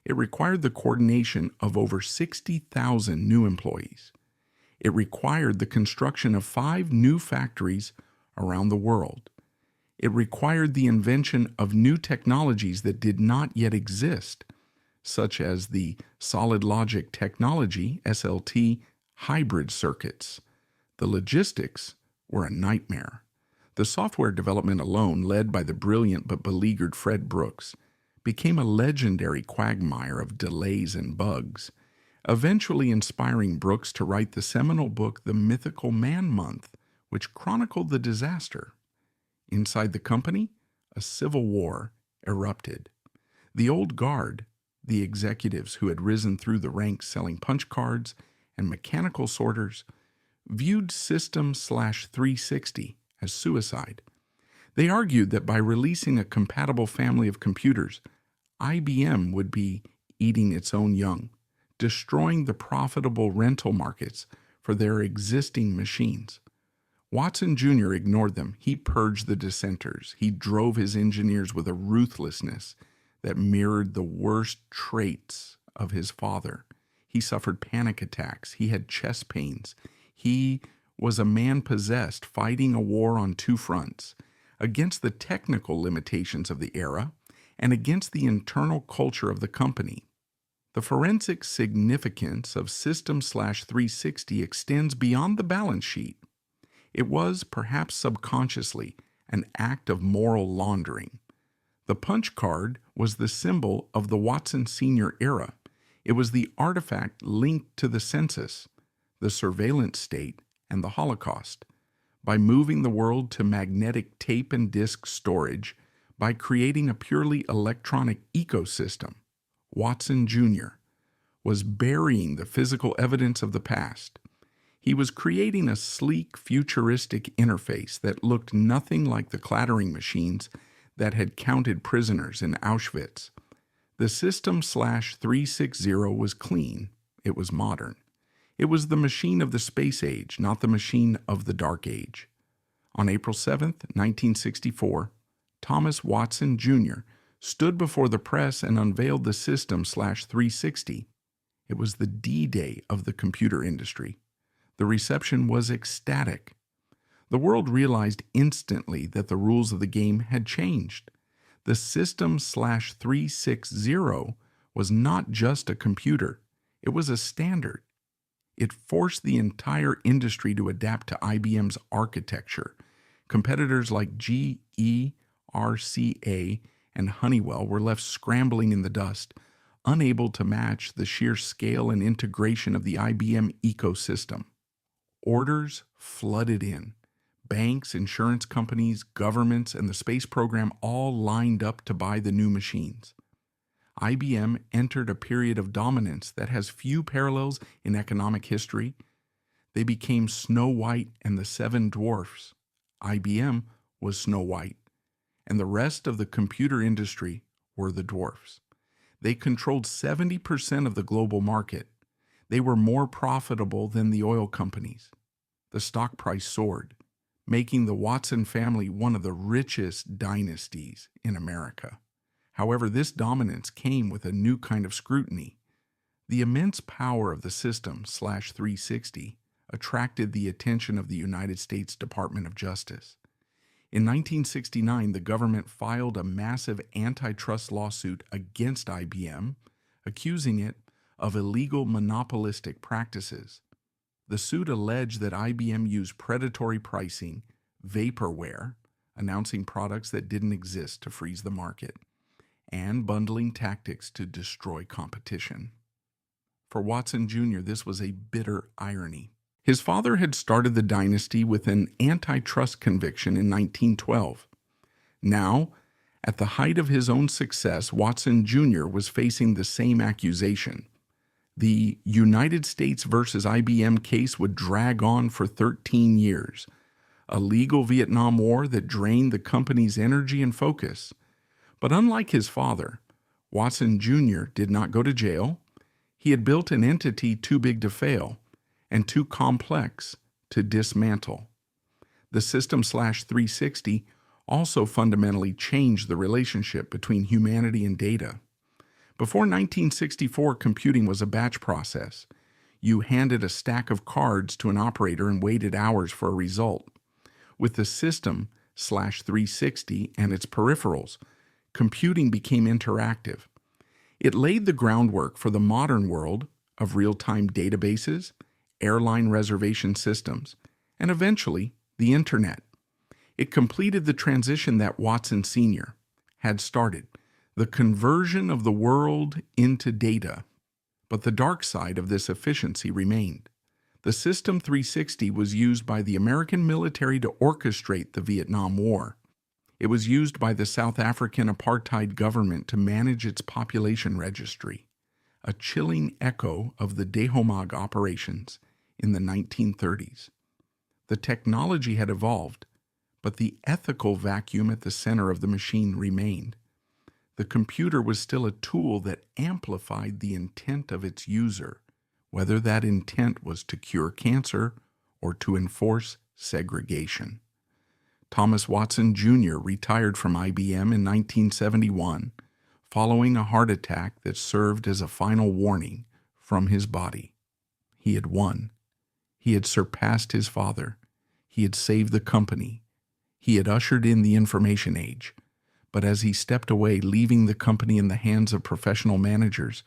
It required the coordination of over 60,000 new employees. It required the construction of 5 new factories around the world. It required the invention of new technologies that did not yet exist, such as the solid logic technology, SLT, hybrid circuits. The logistics were a nightmare. The software development alone, led by the brilliant but beleaguered Fred Brooks, became a legendary quagmire of delays and bugs, eventually inspiring Brooks to write the seminal book The Mythical Man Month, which chronicled the disaster. Inside the company, a civil war erupted. The old guard, the executives who had risen through the ranks selling punch cards and mechanical sorters, viewed System/360 as suicide. They argued that by releasing a compatible family of computers, IBM would be eating its own young, destroying the profitable rental markets for their existing machines. Watson Jr. ignored them. He purged the dissenters. He drove his engineers with a ruthlessness that mirrored the worst traits of his father. He suffered panic attacks. He had chest pains. He was a man possessed, fighting a war on two fronts, against the technical limitations of the era and against the internal culture of the company. The forensic significance of System/360 extends beyond the balance sheet. It was, perhaps subconsciously, an act of moral laundering. The punch card was the symbol of the Watson Sr. era. It was the artifact linked to the census, the surveillance state, and the Holocaust. By moving the world to magnetic tape and disk storage, by creating a purely electronic ecosystem, Watson Jr. was burying the physical evidence of the past. He was creating a sleek, futuristic interface that looked nothing like the clattering machines that had counted prisoners in Auschwitz. The System/360 was clean. It was modern. It was the machine of the space age, not the machine of the dark age. On April 7, 1964, Thomas Watson Jr. stood before the press and unveiled the System/360. It was the D-Day of the computer industry. The reception was ecstatic. The world realized instantly that the rules of the game had changed. The System/360 was not just a computer. It was a standard. It forced the entire industry to adapt to IBM's architecture. Competitors like GE, RCA, and Honeywell were left scrambling in the dust, unable to match the sheer scale and integration of the IBM ecosystem. Orders flooded in. Banks, insurance companies, governments, and the space program all lined up to buy the new machines. IBM entered a period of dominance that has few parallels in economic history. They became Snow White and the Seven Dwarfs. IBM was Snow White, and the rest of the computer industry were the dwarfs. They controlled 70% of the global market. They were more profitable than the oil companies. The stock price soared, making the Watson family one of the richest dynasties in America. However, this dominance came with a new kind of scrutiny. The immense power of the System/360 attracted the attention of the United States Department of Justice. In 1969, the government filed a massive antitrust lawsuit against IBM, accusing it of illegal monopolistic practices. The suit alleged that IBM used predatory pricing, vaporware, announcing products that didn't exist to freeze the market, and bundling tactics to destroy competition. For Watson Jr., this was a bitter irony. His father had started the dynasty with an antitrust conviction in 1912. Now, at the height of his own success, Watson Jr. was facing the same accusation. The United States versus IBM case would drag on for 13 years, a legal Vietnam War that drained the company's energy and focus. But unlike his father, Watson Jr. did not go to jail. He had built an entity too big to fail and too complex to dismantle. The System/360 also fundamentally changed the relationship between humanity and data. Before 1964, computing was a batch process. You handed a stack of cards to an operator and waited hours for a result. With the System/360 and its peripherals, computing became interactive. It laid the groundwork for the modern world of real-time databases, airline reservation systems, and eventually the Internet. It completed the transition that Watson Sr. had started, the conversion of the world into data. But the dark side of this efficiency remained. The System/360 was used by the American military to orchestrate the Vietnam War. It was used by the South African apartheid government to manage its population registry, a chilling echo of the Dehomag operations in the 1930s. The technology had evolved, but the ethical vacuum at the center of the machine remained. The computer was still a tool that amplified the intent of its user, whether that intent was to cure cancer or to enforce segregation. Thomas Watson Jr. retired from IBM in 1971, following a heart attack that served as a final warning from his body. He had won. He had surpassed his father. He had saved the company. He had ushered in the information age. But as he stepped away, leaving the company in the hands of professional managers,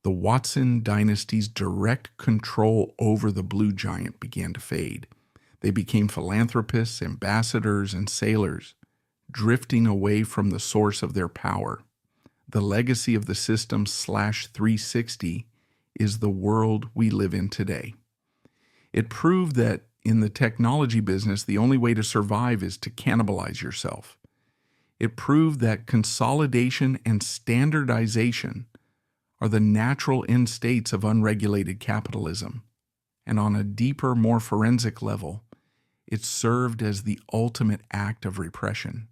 the Watson dynasty's direct control over the Blue Giant began to fade. They became philanthropists, ambassadors, and sailors, drifting away from the source of their power. The legacy of the system /360 is the world we live in today. It proved that in the technology business, the only way to survive is to cannibalize yourself. It proved that consolidation and standardization are the natural end states of unregulated capitalism. And on a deeper, more forensic level, it served as the ultimate act of repression.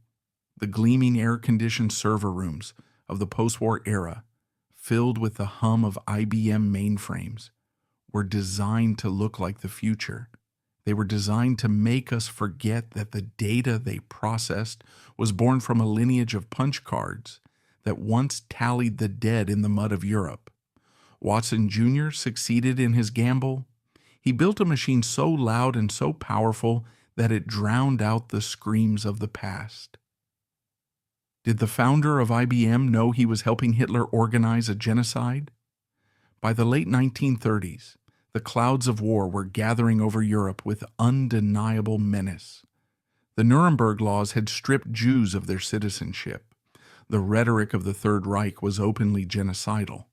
The gleaming air-conditioned server rooms of the post-war era, filled with the hum of IBM mainframes, were designed to look like the future. They were designed to make us forget that the data they processed was born from a lineage of punch cards that once tallied the dead in the mud of Europe. Watson Jr. succeeded in his gamble. He built a machine so loud and so powerful that it drowned out the screams of the past. Did the founder of IBM know he was helping Hitler organize a genocide? By the late 1930s, the clouds of war were gathering over Europe with undeniable menace. The Nuremberg laws had stripped Jews of their citizenship. The rhetoric of the Third Reich was openly genocidal,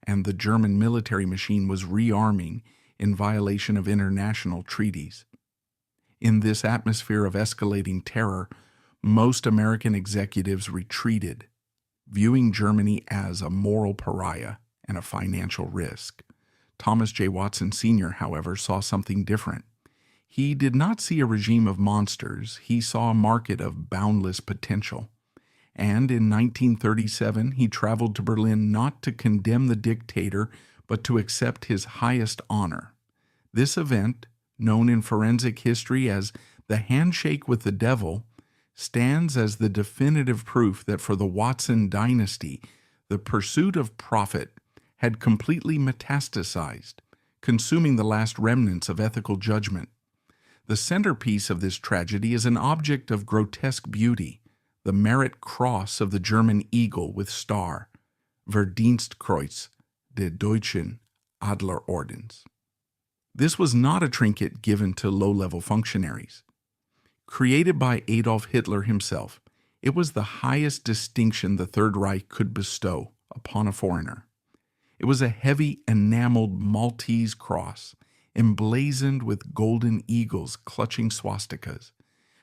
and the German military machine was rearming in violation of international treaties. In this atmosphere of escalating terror, most American executives retreated, viewing Germany as a moral pariah and a financial risk. Thomas J. Watson Sr., however, saw something different. He did not see a regime of monsters. He saw a market of boundless potential. And in 1937, he traveled to Berlin not to condemn the dictator, but to accept his highest honor. This event, known in forensic history as the Handshake with the Devil, stands as the definitive proof that for the Watson dynasty, the pursuit of profit had completely metastasized, consuming the last remnants of ethical judgment. The centerpiece of this tragedy is an object of grotesque beauty, the merit cross of the German eagle with star, Verdienstkreuz des Deutschen Adlerordens. This was not a trinket given to low-level functionaries. Created by Adolf Hitler himself, it was the highest distinction the Third Reich could bestow upon a foreigner. It was a heavy enameled Maltese cross, emblazoned with golden eagles clutching swastikas,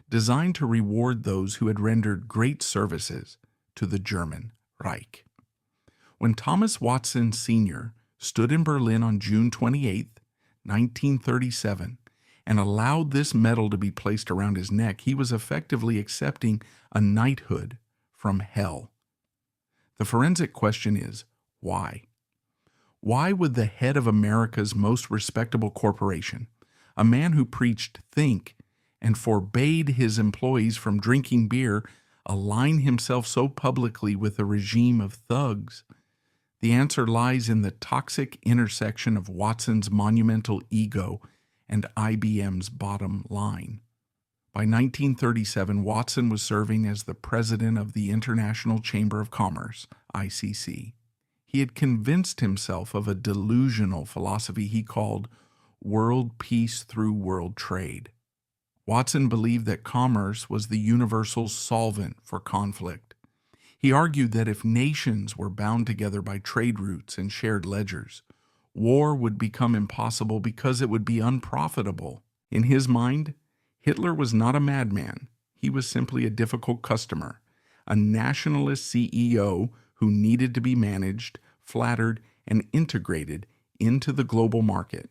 designed to reward those who had rendered great services to the German Reich. When Thomas Watson Sr. stood in Berlin on June 28, 1937, and allowed this medal to be placed around his neck, he was effectively accepting a knighthood from hell. The forensic question is, why? Why would the head of America's most respectable corporation, a man who preached think and forbade his employees from drinking beer, align himself so publicly with a regime of thugs? The answer lies in the toxic intersection of Watson's monumental ego and IBM's bottom line. By 1937, Watson was serving as the president of the International Chamber of Commerce, ICC. He had convinced himself of a delusional philosophy he called world peace through world trade. Watson believed that commerce was the universal solvent for conflict. He argued that if nations were bound together by trade routes and shared ledgers, war would become impossible because it would be unprofitable. In his mind, Hitler was not a madman. He was simply a difficult customer, a nationalist CEO who needed to be managed, flattered, and integrated into the global market.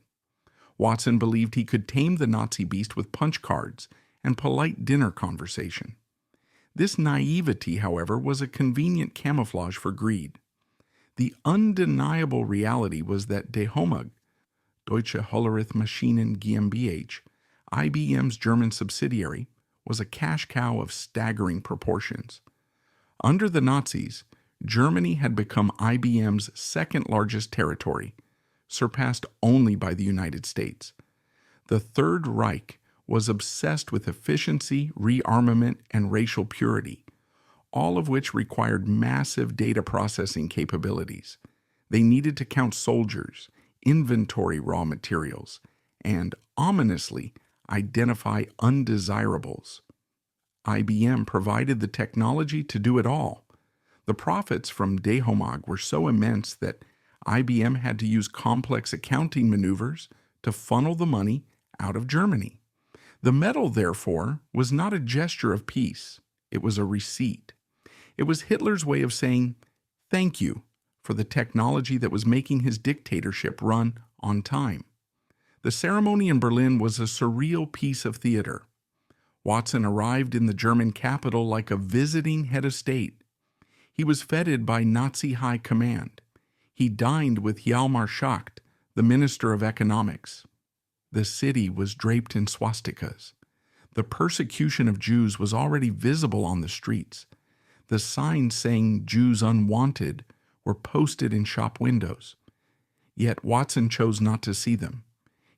Watson believed he could tame the Nazi beast with punch cards and polite dinner conversation. This naivety, however, was a convenient camouflage for greed. The undeniable reality was that De Homag, Deutsche Hollerith GmbH, IBM's German subsidiary, was a cash cow of staggering proportions. Under the Nazis, Germany had become IBM's second largest territory, surpassed only by the United States. The Third Reich was obsessed with efficiency, rearmament, and racial purity, all of which required massive data processing capabilities. They needed to count soldiers, inventory raw materials, and, ominously, identify undesirables. IBM provided the technology to do it all. The profits from Dehomag were so immense that IBM had to use complex accounting maneuvers to funnel the money out of Germany. The medal, therefore, was not a gesture of peace. It was a receipt. It was Hitler's way of saying, "Thank you," for the technology that was making his dictatorship run on time. The ceremony in Berlin was a surreal piece of theater. Watson arrived in the German capital like a visiting head of state. He was feted by Nazi high command. He dined with Hjalmar Schacht, the Minister of Economics. The city was draped in swastikas. The persecution of Jews was already visible on the streets. The signs saying "Jews unwanted" were posted in shop windows. Yet Watson chose not to see them.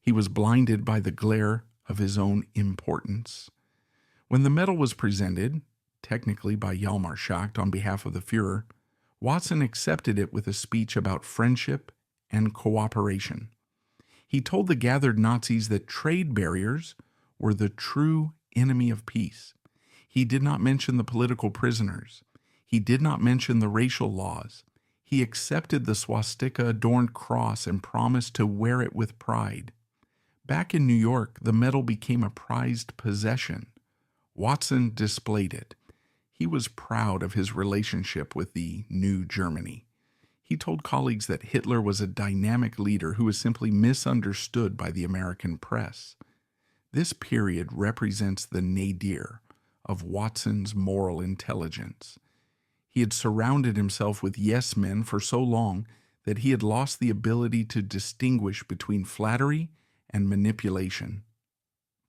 He was blinded by the glare of his own importance. When the medal was presented, technically by Hjalmar Schacht on behalf of the Führer, Watson accepted it with a speech about friendship and cooperation. He told the gathered Nazis that trade barriers were the true enemy of peace. He did not mention the political prisoners. He did not mention the racial laws. He accepted the swastika-adorned cross and promised to wear it with pride. Back in New York, the medal became a prized possession. Watson displayed it. He was proud of his relationship with the New Germany. He told colleagues that Hitler was a dynamic leader who was simply misunderstood by the American press. This period represents the nadir of Watson's moral intelligence. He had surrounded himself with yes-men for so long that he had lost the ability to distinguish between flattery and manipulation.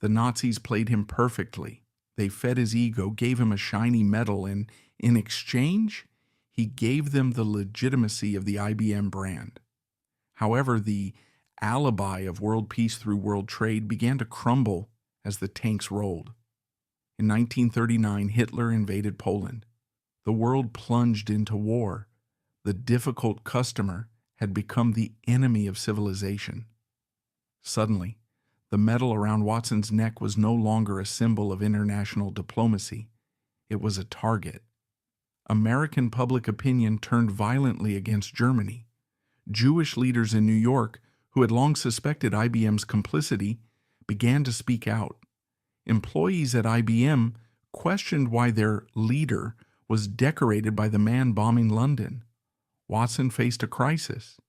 The Nazis played him perfectly. They fed his ego, gave him a shiny medal, and in exchange, he gave them the legitimacy of the IBM brand. However, the alibi of world peace through world trade began to crumble as the tanks rolled. In 1939, Hitler invaded Poland. The world plunged into war. The difficult customer had become the enemy of civilization. Suddenly, the medal around Watson's neck was no longer a symbol of international diplomacy. It was a target. American public opinion turned violently against Germany. Jewish leaders in New York, who had long suspected IBM's complicity, began to speak out. Employees at IBM questioned why their leader was decorated by the man bombing London. Watson faced a crisis.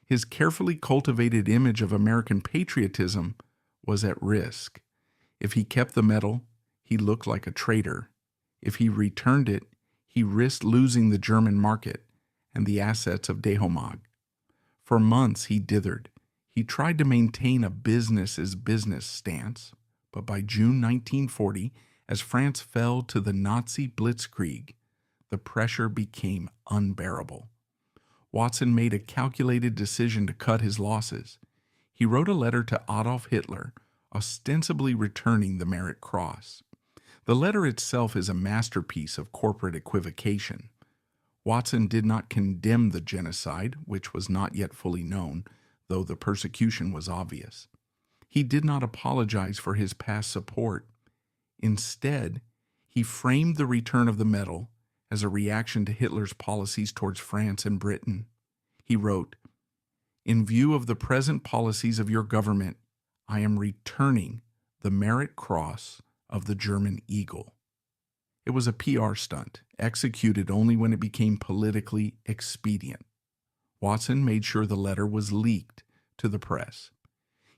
His carefully cultivated image of American patriotism was at risk. If he kept the medal, he looked like a traitor. If he returned it, he risked losing the German market and the assets of Dehomag. For months he dithered. He tried to maintain a business-is-business stance, but by June 1940, as France fell to the Nazi blitzkrieg, the pressure became unbearable. Watson made a calculated decision to cut his losses. He wrote a letter to Adolf Hitler, ostensibly returning the Merit Cross. The letter itself is a masterpiece of corporate equivocation. Watson did not condemn the genocide, which was not yet fully known, though the persecution was obvious. He did not apologize for his past support. Instead, he framed the return of the medal as a reaction to Hitler's policies towards France and Britain. He wrote, "In view of the present policies of your government, I am returning the Merit Cross of the German Eagle." It was a PR stunt, executed only when it became politically expedient. Watson made sure the letter was leaked to the press.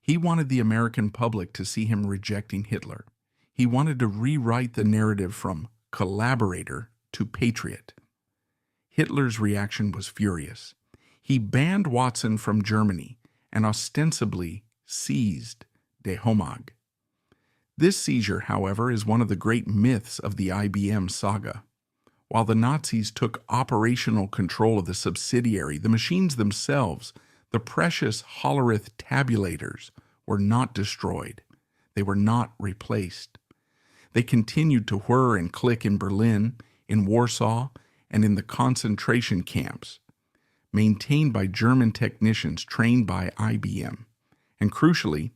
He wanted the American public to see him rejecting Hitler. He wanted to rewrite the narrative from collaborator to patriot. Hitler's reaction was furious. He banned Watson from Germany and ostensibly seized Dehomag. This seizure, however, is one of the great myths of the IBM saga. While the Nazis took operational control of the subsidiary, the machines themselves, The precious Hollerith tabulators were not destroyed. They were not replaced. They continued to whir and click in Berlin, in Warsaw, and in the concentration camps, maintained by German technicians trained by IBM. And crucially,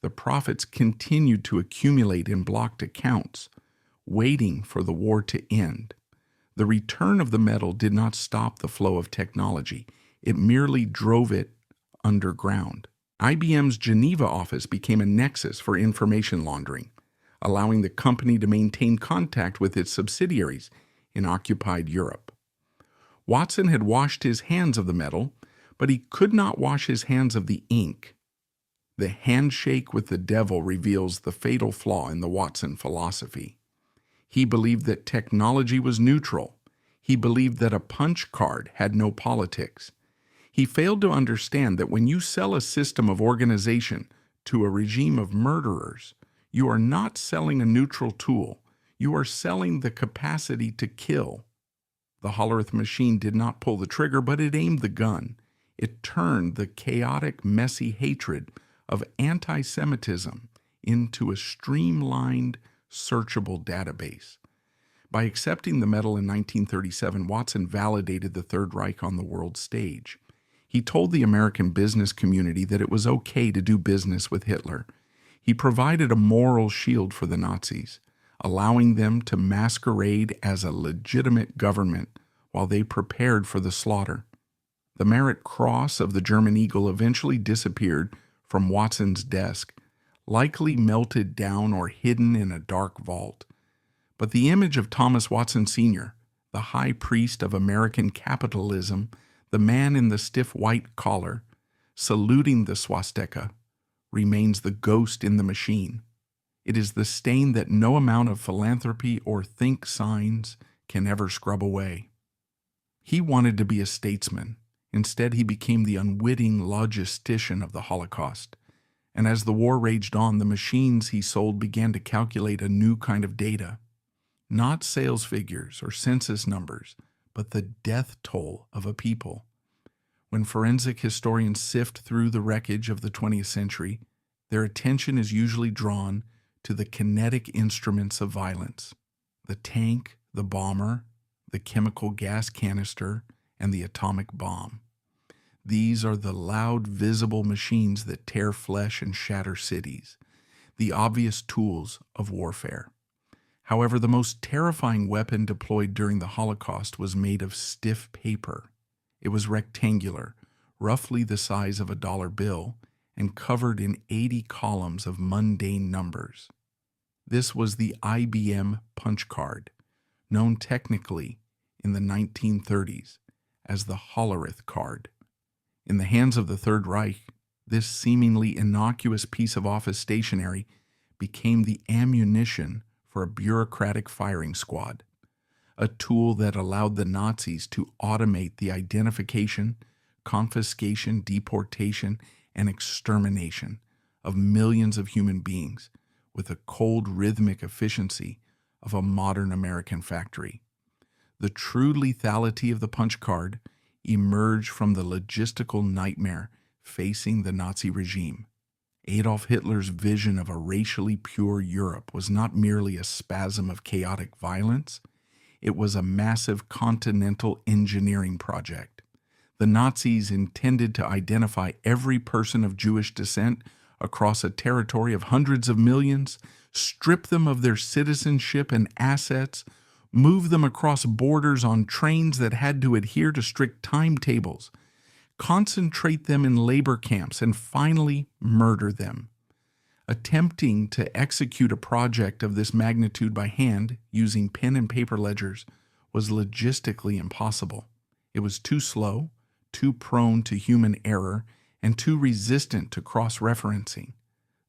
the profits continued to accumulate in blocked accounts, waiting for the war to end. The return of the metal did not stop the flow of technology. It merely drove it underground. IBM's Geneva office became a nexus for information laundering, allowing the company to maintain contact with its subsidiaries in occupied Europe. Watson had washed his hands of the metal, but he could not wash his hands of the ink. The handshake with the devil reveals the fatal flaw in the Watson philosophy. He believed that technology was neutral. He believed that a punch card had no politics. He failed to understand that when you sell a system of organization to a regime of murderers, you are not selling a neutral tool. You are selling the capacity to kill. The Hollerith machine did not pull the trigger, but it aimed the gun. It turned the chaotic, messy hatred of anti-Semitism into a streamlined, searchable database. By accepting the medal in 1937, Watson validated the Third Reich on the world stage. He told the American business community that it was okay to do business with Hitler. He provided a moral shield for the Nazis, allowing them to masquerade as a legitimate government while they prepared for the slaughter. The Merit Cross of the German Eagle eventually disappeared from Watson's desk, likely melted down or hidden in a dark vault. But the image of Thomas Watson Sr., the high priest of American capitalism, the man in the stiff white collar, saluting the swastika, remains the ghost in the machine. It is the stain that no amount of philanthropy or think signs can ever scrub away. He wanted to be a statesman. Instead, he became the unwitting logistician of the Holocaust. And as the war raged on, the machines he sold began to calculate a new kind of data. Not sales figures or census numbers, but the death toll of a people. When forensic historians sift through the wreckage of the 20th century, their attention is usually drawn to the kinetic instruments of violence: the tank, the bomber, the chemical gas canister, and the atomic bomb. These are the loud, visible machines that tear flesh and shatter cities, the obvious tools of warfare. However, the most terrifying weapon deployed during the Holocaust was made of stiff paper. It was rectangular, roughly the size of a dollar bill, and covered in 80 columns of mundane numbers. This was the IBM punch card, known technically in the 1930s as the Hollerith card. In the hands of the Third Reich, this seemingly innocuous piece of office stationery became the ammunition for a bureaucratic firing squad, a tool that allowed the Nazis to automate the identification, confiscation, deportation, and extermination of millions of human beings with the cold, rhythmic efficiency of a modern American factory. The true lethality of the punch card emerged from the logistical nightmare facing the Nazi regime. Adolf Hitler's vision of a racially pure Europe was not merely a spasm of chaotic violence, it was a massive continental engineering project. The Nazis intended to identify every person of Jewish descent across a territory of hundreds of millions, strip them of their citizenship and assets, move them across borders on trains that had to adhere to strict timetables, concentrate them in labor camps, and finally murder them. Attempting to execute a project of this magnitude by hand, using pen and paper ledgers, was logistically impossible. It was too slow, too prone to human error, and too resistant to cross-referencing.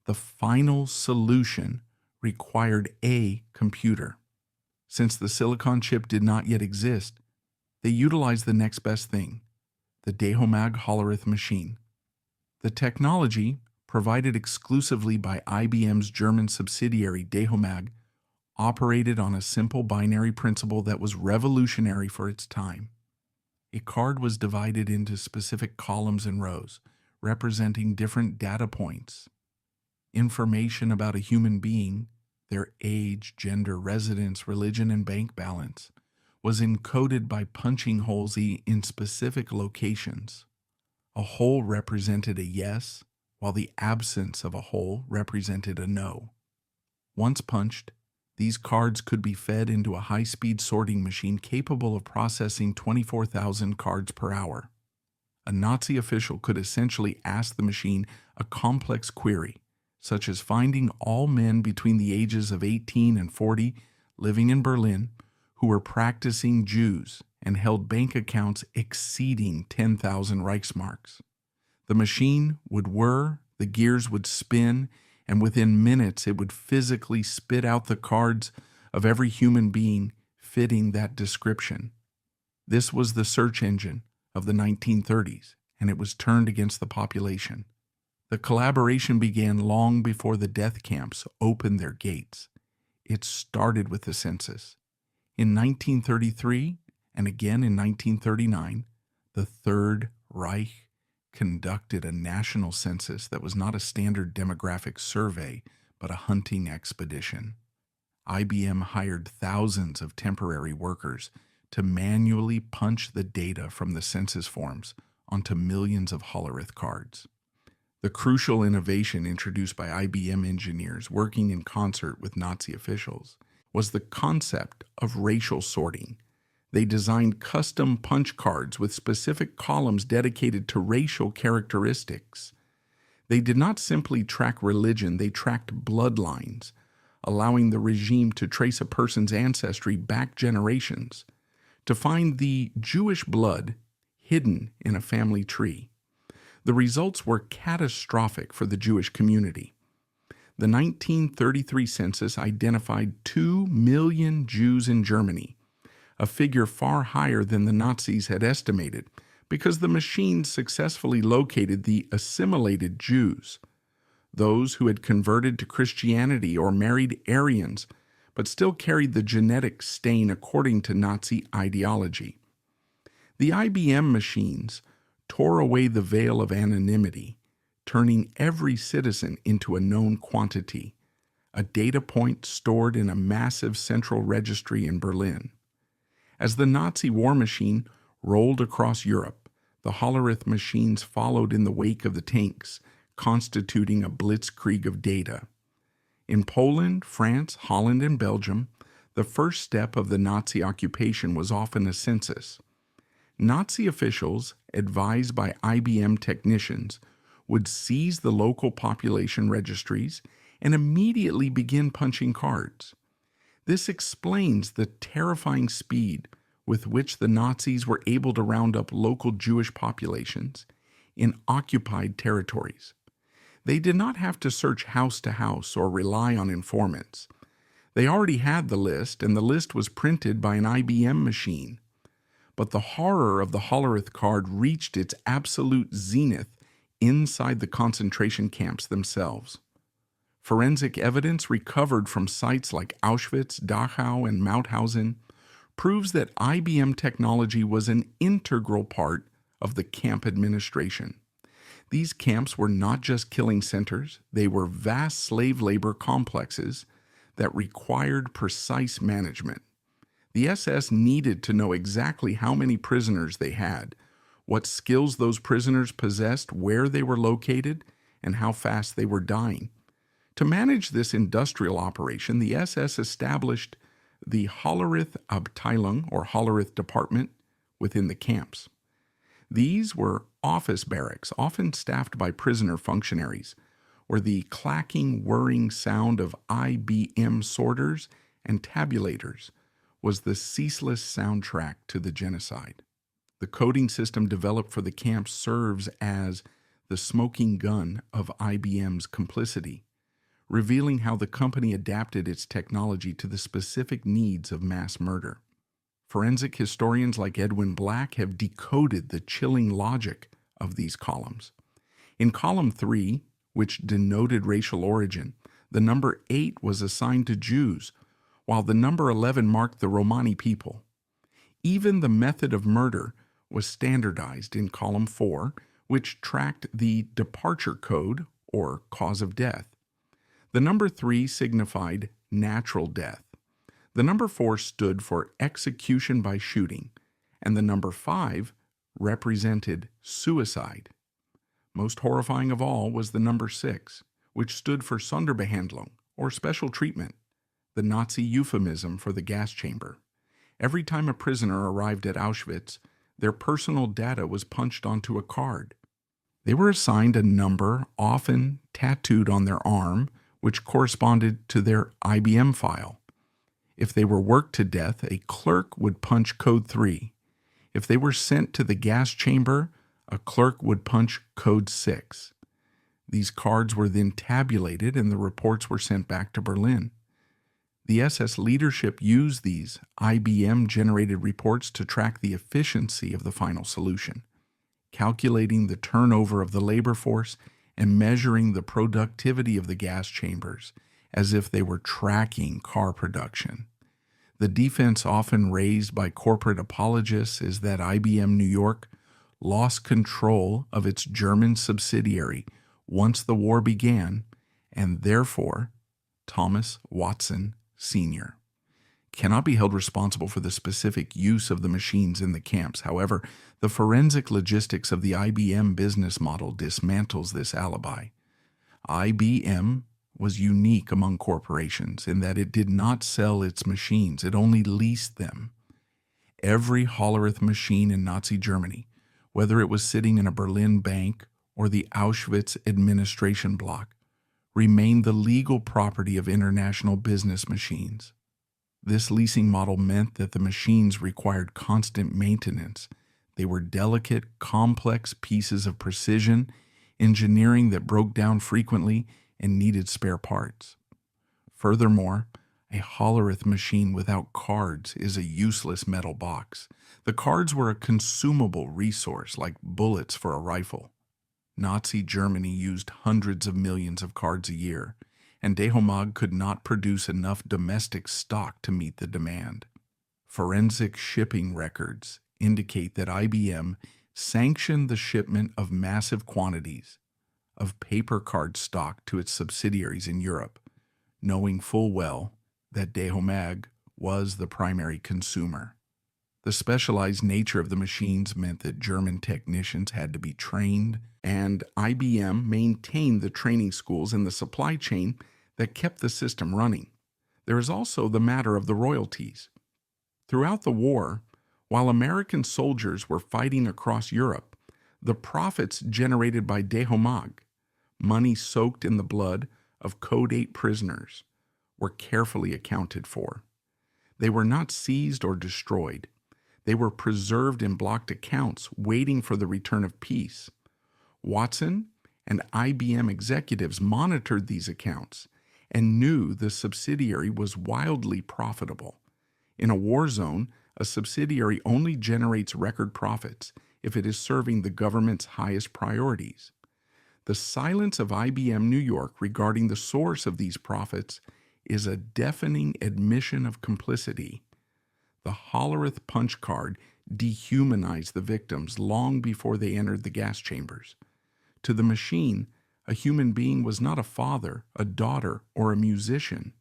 The final solution required a computer. Since the silicon chip did not yet exist, they utilized the next best thing: the Dehomag Hollerith machine. The technology, provided exclusively by IBM's German subsidiary Dehomag, operated on a simple binary principle that was revolutionary for its time. A card was divided into specific columns and rows, representing different data points. Information about a human being, their age, gender, residence, religion, and bank balance, was encoded by punching holes in specific locations. A hole represented a yes, while the absence of a hole represented a no. Once punched, these cards could be fed into a high-speed sorting machine capable of processing 24,000 cards per hour. A Nazi official could essentially ask the machine a complex query, such as finding all men between the ages of 18 and 40 living in Berlin who were practicing Jews and held bank accounts exceeding 10,000 Reichsmarks. The machine would whir, the gears would spin, and within minutes it would physically spit out the cards of every human being fitting that description. This was the search engine of the 1930s, and it was turned against the population. The collaboration began long before the death camps opened their gates. It started with the census. In 1933, and again in 1939, the Third Reich conducted a national census that was not a standard demographic survey, but a hunting expedition. IBM hired thousands of temporary workers to manually punch the data from the census forms onto millions of Hollerith cards. The crucial innovation introduced by IBM engineers working in concert with Nazi officials was the concept of racial sorting. They designed custom punch cards with specific columns dedicated to racial characteristics. They did not simply track religion, they tracked bloodlines, allowing the regime to trace a person's ancestry back generations, to find the Jewish blood hidden in a family tree. The results were catastrophic for the Jewish community. The 1933 census identified 2 million Jews in Germany, a figure far higher than the Nazis had estimated, because the machine successfully located the assimilated Jews, those who had converted to Christianity or married Aryans, but still carried the genetic stain according to Nazi ideology. The IBM machines tore away the veil of anonymity, turning every citizen into a known quantity, a data point stored in a massive central registry in Berlin. As the Nazi war machine rolled across Europe, the Hollerith machines followed in the wake of the tanks, constituting a blitzkrieg of data. In Poland, France, Holland, and Belgium, the first step of the Nazi occupation was often a census. Nazi officials, advised by IBM technicians, would seize the local population registries and immediately begin punching cards. This explains the terrifying speed with which the Nazis were able to round up local Jewish populations in occupied territories. They did not have to search house to house or rely on informants. They already had the list, and the list was printed by an IBM machine. But the horror of the Hollerith card reached its absolute zenith inside the concentration camps themselves. Forensic evidence recovered from sites like Auschwitz, Dachau, and Mauthausen proves that IBM technology was an integral part of the camp administration. These camps were not just killing centers, they were vast slave labor complexes that required precise management. The SS needed to know exactly how many prisoners they had, what skills those prisoners possessed, where they were located, and how fast they were dying. To manage this industrial operation, the SS established the Hollerith Abteilung, or Hollerith Department, within the camps. These were office barracks, often staffed by prisoner functionaries, where the clacking, whirring sound of IBM sorters and tabulators was the ceaseless soundtrack to the genocide. The coding system developed for the camps serves as the smoking gun of IBM's complicity, revealing how the company adapted its technology to the specific needs of mass murder. Forensic historians like Edwin Black have decoded the chilling logic of these columns. In column 3, which denoted racial origin, the number 8 was assigned to Jews, while the number 11 marked the Romani people. Even the method of murder was standardized in column 4, which tracked the departure code or cause of death. The number 3 signified natural death. The number 4 stood for execution by shooting, and the number 5 represented suicide. Most horrifying of all was the number 6, which stood for Sonderbehandlung, or special treatment, the Nazi euphemism for the gas chamber. Every time a prisoner arrived at Auschwitz, their personal data was punched onto a card. They were assigned a number, often tattooed on their arm, which corresponded to their IBM file. If they were worked to death, a clerk would punch code 3. If they were sent to the gas chamber, a clerk would punch code 6. These cards were then tabulated and the reports were sent back to Berlin. The SS leadership used these IBM-generated reports to track the efficiency of the final solution, calculating the turnover of the labor force and measuring the productivity of the gas chambers as if they were tracking car production. The defense often raised by corporate apologists is that IBM New York lost control of its German subsidiary once the war began, and therefore Thomas Watson Sr. cannot be held responsible for the specific use of the machines in the camps. However, the forensic logistics of the IBM business model dismantles this alibi. IBM was unique among corporations in that it did not sell its machines, it only leased them. Every Hollerith machine in Nazi Germany, whether it was sitting in a Berlin bank or the Auschwitz administration block, remained the legal property of International Business Machines. This leasing model meant that the machines required constant maintenance. They were delicate, complex pieces of precision engineering that broke down frequently and needed spare parts. Furthermore, a Hollerith machine without cards is a useless metal box. The cards were a consumable resource like bullets for a rifle. Nazi Germany used hundreds of millions of cards a year, and Dehomag could not produce enough domestic stock to meet the demand. Forensic shipping records indicate that IBM sanctioned the shipment of massive quantities of paper card stock to its subsidiaries in Europe, knowing full well that Dehomag was the primary consumer. The specialized nature of the machines meant that German technicians had to be trained, and IBM maintained the training schools and the supply chain that kept the system running. There is also the matter of the royalties. Throughout the war, while American soldiers were fighting across Europe, the profits generated by Dehomag, money soaked in the blood of Code 8 prisoners, were carefully accounted for. They were not seized or destroyed. They were preserved in blocked accounts, waiting for the return of peace. Watson and IBM executives monitored these accounts and knew the subsidiary was wildly profitable. In a war zone, a subsidiary only generates record profits if it is serving the government's highest priorities. The silence of IBM New York regarding the source of these profits is a deafening admission of complicity. The Hollerith punch card dehumanized the victims long before they entered the gas chambers. To the machine, a human being was not a father, a daughter, or a musician.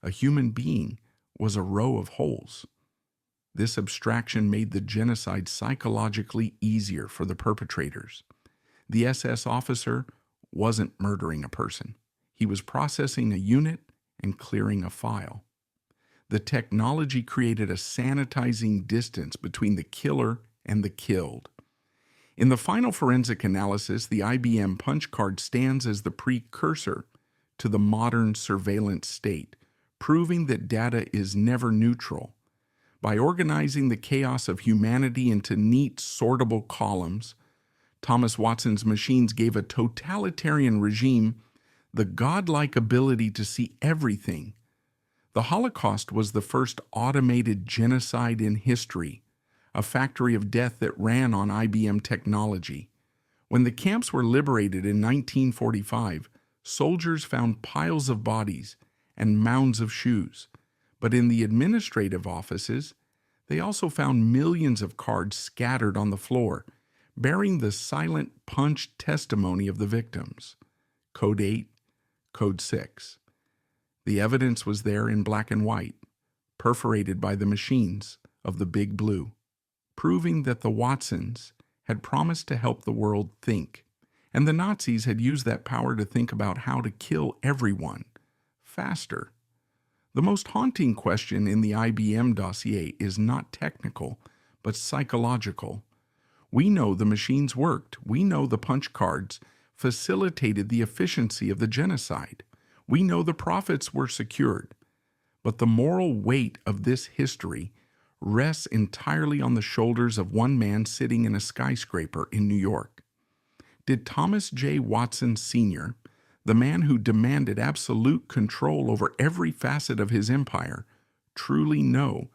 A human being was a row of holes. This abstraction made the genocide psychologically easier for the perpetrators. The SS officer wasn't murdering a person. He was processing a unit and clearing a file. The technology created a sanitizing distance between the killer and the killed. In the final forensic analysis, the IBM punch card stands as the precursor to the modern surveillance state, proving that data is never neutral. By organizing the chaos of humanity into neat, sortable columns, Thomas Watson's machines gave a totalitarian regime the godlike ability to see everything. The Holocaust was the first automated genocide in history, a factory of death that ran on IBM technology. When the camps were liberated in 1945, soldiers found piles of bodies and mounds of shoes. But in the administrative offices, they also found millions of cards scattered on the floor, bearing the silent punch testimony of the victims. Code 8, Code 6. The evidence was there in black and white, perforated by the machines of the Big Blue, proving that the Watsons had promised to help the world think, and the Nazis had used that power to think about how to kill everyone faster. The most haunting question in the IBM dossier is not technical, but psychological. We know the machines worked. We know the punch cards facilitated the efficiency of the genocide. We know the profits were secured. But the moral weight of this history rests entirely on the shoulders of one man sitting in a skyscraper in New York. Did Thomas J. Watson Sr., the man who demanded absolute control over every facet of his empire, truly know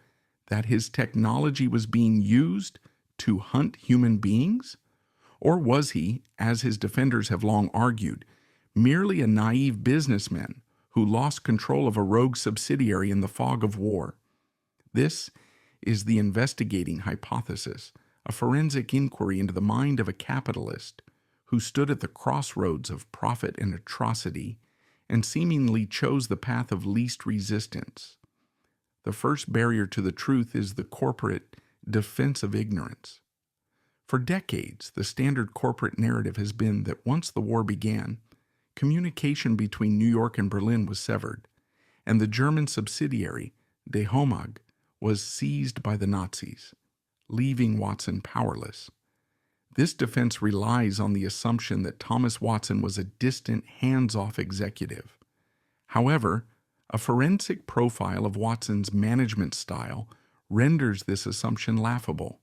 that his technology was being used to hunt human beings? Or was he, as his defenders have long argued, merely a naive businessman who lost control of a rogue subsidiary in the fog of war? This is the investigating hypothesis, a forensic inquiry into the mind of a capitalist who stood at the crossroads of profit and atrocity and seemingly chose the path of least resistance. The first barrier to the truth is the corporate defense of ignorance. For decades, the standard corporate narrative has been that once the war began, communication between New York and Berlin was severed, and the German subsidiary, De Homag, was seized by the Nazis, leaving Watson powerless. This defense relies on the assumption that Thomas Watson was a distant, hands-off executive. However, a forensic profile of Watson's management style renders this assumption laughable.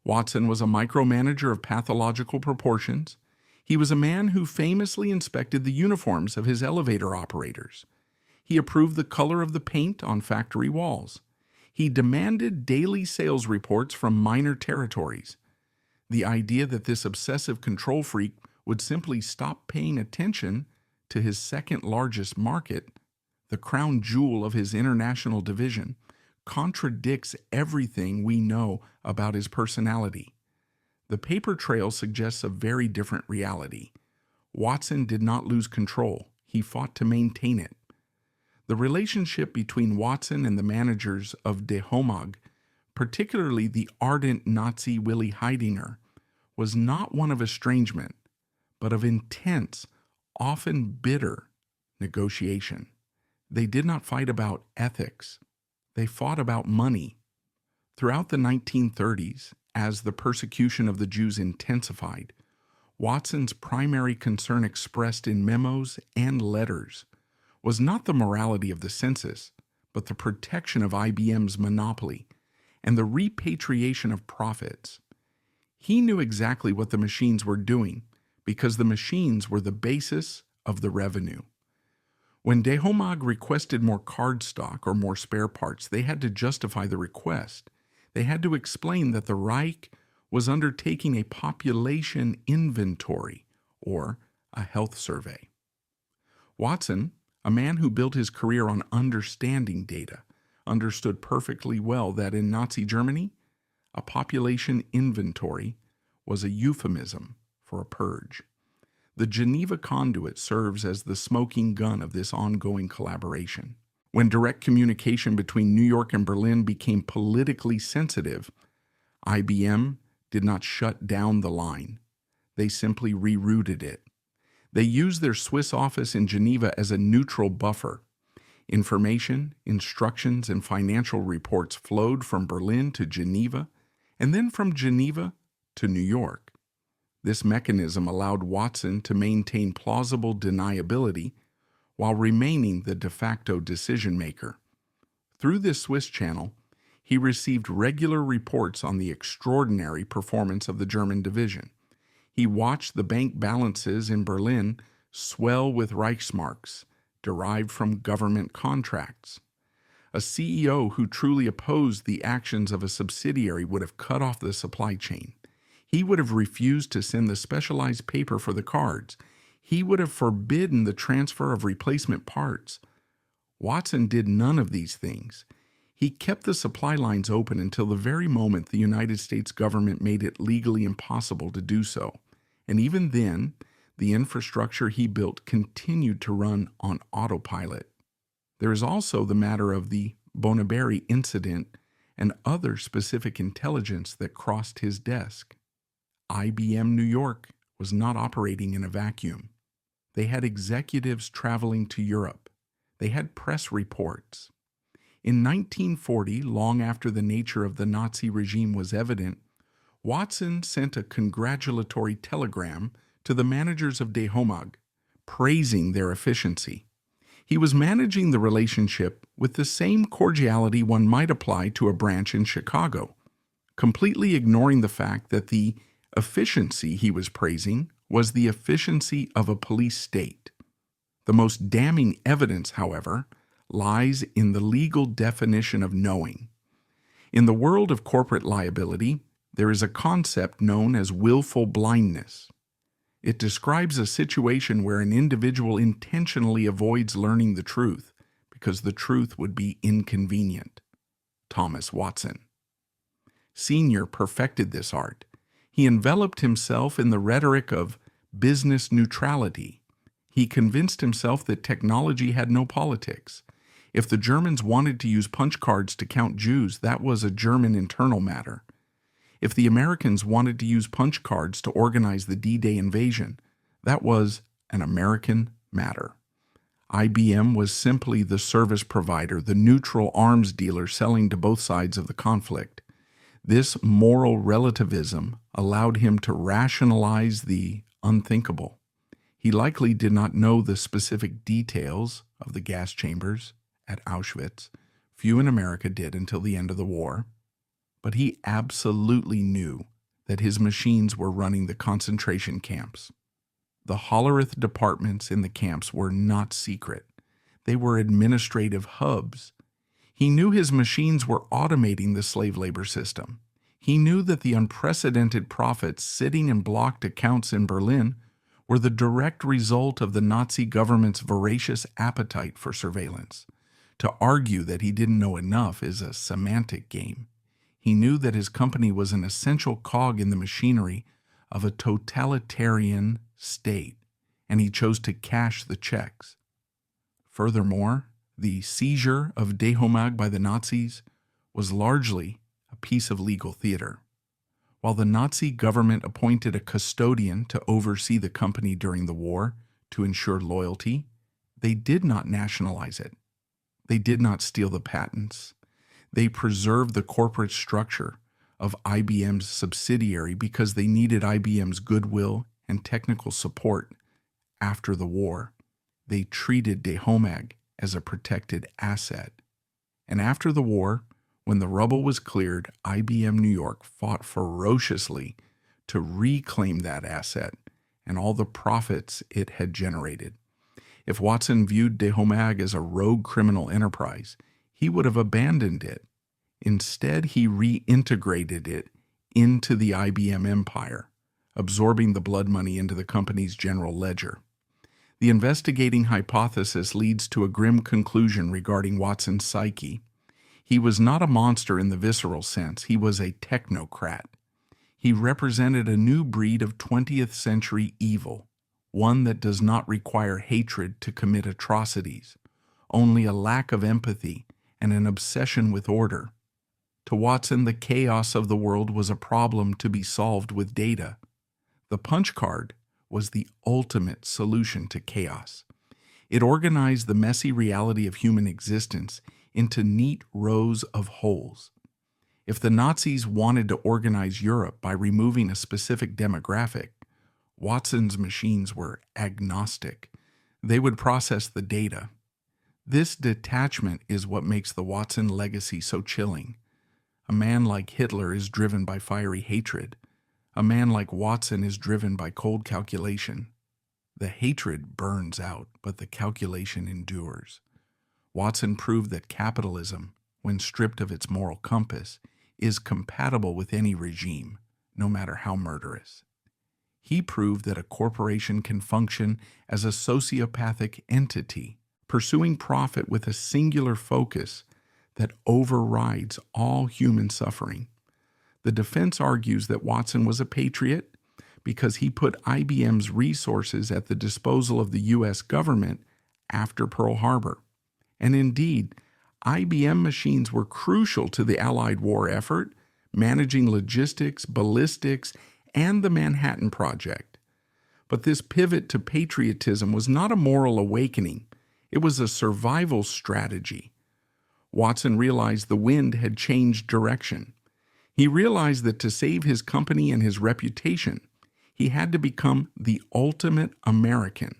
Watson was a micromanager of pathological proportions. He was a man who famously inspected the uniforms of his elevator operators. He approved the color of the paint on factory walls. He demanded daily sales reports from minor territories. The idea that this obsessive control freak would simply stop paying attention to his second largest market, the crown jewel of his international division, contradicts everything we know about his personality. The paper trail suggests a very different reality. Watson did not lose control. He fought to maintain it. The relationship between Watson and the managers of De Homag, particularly the ardent Nazi Willi Heidinger, was not one of estrangement, but of intense, often bitter negotiation. They did not fight about ethics. They fought about money. Throughout the 1930s, as the persecution of the Jews intensified, Watson's primary concern expressed in memos and letters was not the morality of the census, but the protection of IBM's monopoly and the repatriation of profits. He knew exactly what the machines were doing because the machines were the basis of the revenue. When De Homag requested more card stock or more spare parts, they had to justify the request. They had to explain that the Reich was undertaking a population inventory or a health survey. Watson, a man who built his career on understanding data, understood perfectly well that in Nazi Germany, a population inventory was a euphemism for a purge. The Geneva Conduit serves as the smoking gun of this ongoing collaboration. When direct communication between New York and Berlin became politically sensitive, IBM did not shut down the line. They simply rerouted it. They used their Swiss office in Geneva as a neutral buffer. Information, instructions, and financial reports flowed from Berlin to Geneva, and then from Geneva to New York. This mechanism allowed Watson to maintain plausible deniability while remaining the de facto decision-maker. Through this Swiss channel, he received regular reports on the extraordinary performance of the German division. He watched the bank balances in Berlin swell with Reichsmarks derived from government contracts. A CEO who truly opposed the actions of a subsidiary would have cut off the supply chain. He would have refused to send the specialized paper for the cards. He would have forbidden the transfer of replacement parts. Watson did none of these things. He kept the supply lines open until the very moment the United States government made it legally impossible to do so. And even then, the infrastructure he built continued to run on autopilot. There is also the matter of the Bonaberry incident and other specific intelligence that crossed his desk. IBM New York was not operating in a vacuum. They had executives traveling to Europe. They had press reports. In 1940, long after the nature of the Nazi regime was evident, Watson sent a congratulatory telegram to the managers of De Homag, praising their efficiency. He was managing the relationship with the same cordiality one might apply to a branch in Chicago, completely ignoring the fact that the efficiency he was praising was the efficiency of a police state. The most damning evidence, however, lies in the legal definition of knowing. In the world of corporate liability, there is a concept known as willful blindness. It describes a situation where an individual intentionally avoids learning the truth because the truth would be inconvenient. Thomas Watson. Sr. perfected this art. He enveloped himself in the rhetoric of business neutrality. He convinced himself that technology had no politics. If the Germans wanted to use punch cards to count Jews, that was a German internal matter. If the Americans wanted to use punch cards to organize the D-Day invasion, that was an American matter. IBM was simply the service provider, the neutral arms dealer selling to both sides of the conflict. This moral relativism allowed him to rationalize the unthinkable. He likely did not know the specific details of the gas chambers at Auschwitz. Few in America did until the end of the war. But he absolutely knew that his machines were running the concentration camps. The Hollerith departments in the camps were not secret. They were administrative hubs. He knew his machines were automating the slave labor system. He knew that the unprecedented profits sitting in blocked accounts in Berlin were the direct result of the Nazi government's voracious appetite for surveillance. To argue that he didn't know enough is a semantic game. He knew that his company was an essential cog in the machinery of a totalitarian state, and he chose to cash the checks. Furthermore, the seizure of De Homag by the Nazis was largely a piece of legal theater. While the Nazi government appointed a custodian to oversee the company during the war to ensure loyalty, they did not nationalize it. They did not steal the patents. They preserved the corporate structure of IBM's subsidiary because they needed IBM's goodwill and technical support after the war. They treated De Homag as a protected asset. And after the war, when the rubble was cleared, IBM New York fought ferociously to reclaim that asset and all the profits it had generated. If Watson viewed De Homag as a rogue criminal enterprise, he would have abandoned it. Instead, he reintegrated it into the IBM empire, absorbing the blood money into the company's general ledger. The investigating hypothesis leads to a grim conclusion regarding Watson's psyche. He was not a monster in the visceral sense. He was a technocrat. He represented a new breed of 20th century evil, one that does not require hatred to commit atrocities, only a lack of empathy and an obsession with order. To Watson, the chaos of the world was a problem to be solved with data. The punch card was the ultimate solution to chaos. It organized the messy reality of human existence into neat rows of holes. If the Nazis wanted to organize Europe by removing a specific demographic, Watson's machines were agnostic. They would process the data. This detachment is what makes the Watson legacy so chilling. A man like Hitler is driven by fiery hatred. A man like Watson is driven by cold calculation. The hatred burns out, but the calculation endures. Watson proved that capitalism, when stripped of its moral compass, is compatible with any regime, no matter how murderous. He proved that a corporation can function as a sociopathic entity, pursuing profit with a singular focus that overrides all human suffering. The defense argues that Watson was a patriot because he put IBM's resources at the disposal of the U.S. government after Pearl Harbor. And indeed, IBM machines were crucial to the Allied war effort, managing logistics, ballistics, and the Manhattan Project. But this pivot to patriotism was not a moral awakening. It was a survival strategy. Watson realized the wind had changed direction. He realized that to save his company and his reputation, he had to become the ultimate American.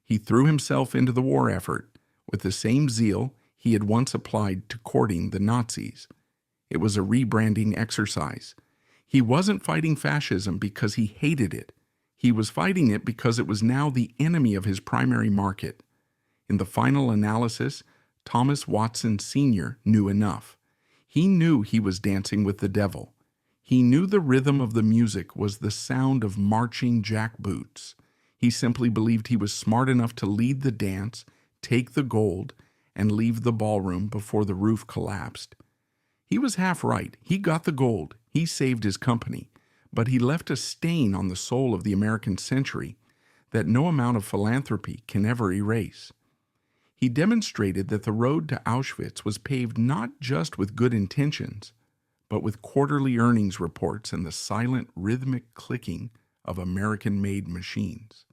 He threw himself into the war effort with the same zeal he had once applied to courting the Nazis. It was a rebranding exercise. He wasn't fighting fascism because he hated it. He was fighting it because it was now the enemy of his primary market. In the final analysis, Thomas Watson Sr. knew enough. He knew he was dancing with the devil. He knew the rhythm of the music was the sound of marching jackboots. He simply believed he was smart enough to lead the dance, take the gold, and leave the ballroom before the roof collapsed. He was half right. He got the gold. He saved his company. But he left a stain on the soul of the American century that no amount of philanthropy can ever erase. He demonstrated that the road to Auschwitz was paved not just with good intentions, but with quarterly earnings reports and the silent, rhythmic clicking of American-made machines.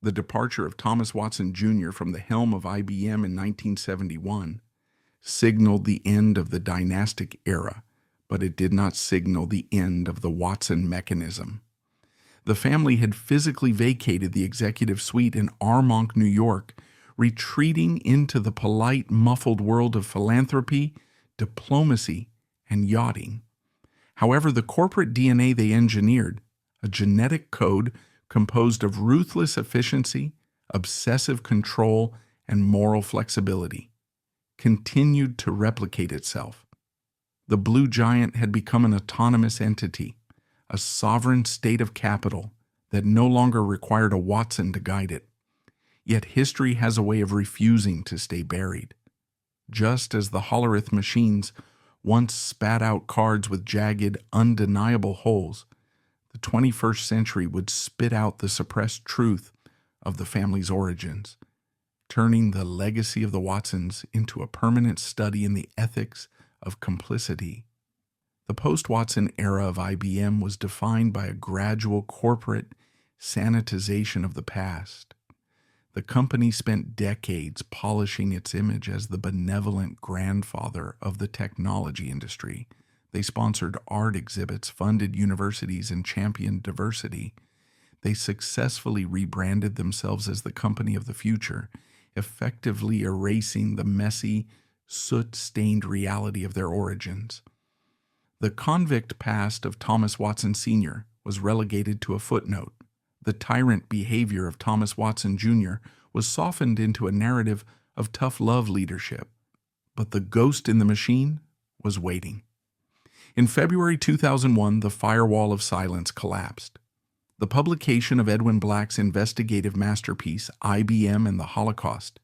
The departure of Thomas Watson Jr. from the helm of IBM in 1971 signaled the end of the dynastic era, but it did not signal the end of the Watson mechanism. The family had physically vacated the executive suite in Armonk, New York, retreating into the polite, muffled world of philanthropy, diplomacy, and yachting. However, the corporate DNA they engineered, a genetic code composed of ruthless efficiency, obsessive control, and moral flexibility, continued to replicate itself. The Blue Giant had become an autonomous entity, a sovereign state of capital that no longer required a Watson to guide it. Yet history has a way of refusing to stay buried. Just as the Hollerith machines once spat out cards with jagged, undeniable holes, the 21st century would spit out the suppressed truth of the family's origins, turning the legacy of the Watsons into a permanent study in the ethics of complicity. The post-Watson era of IBM was defined by a gradual corporate sanitization of the past. The company spent decades polishing its image as the benevolent grandfather of the technology industry. They sponsored art exhibits, funded universities, and championed diversity. They successfully rebranded themselves as the company of the future, effectively erasing the messy, soot-stained reality of their origins. The convict past of Thomas Watson Sr. was relegated to a footnote. The tyrant behavior of Thomas Watson Jr. was softened into a narrative of tough love leadership. But the ghost in the machine was waiting. In February 2001, the firewall of silence collapsed. The publication of Edwin Black's investigative masterpiece, IBM and the Holocaust,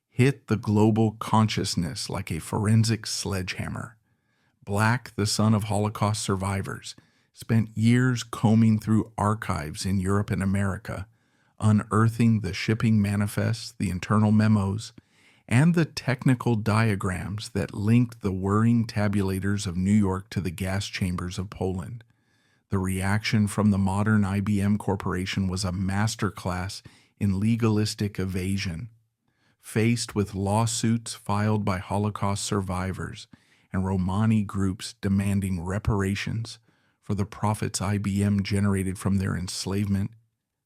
hit the global consciousness like a forensic sledgehammer. Black, the son of Holocaust survivors, spent years combing through archives in Europe and America, unearthing the shipping manifests, the internal memos, and the technical diagrams that linked the whirring tabulators of New York to the gas chambers of Poland. The reaction from the modern IBM Corporation was a masterclass in legalistic evasion. Faced with lawsuits filed by Holocaust survivors and Romani groups demanding reparations for the profits IBM generated from their enslavement,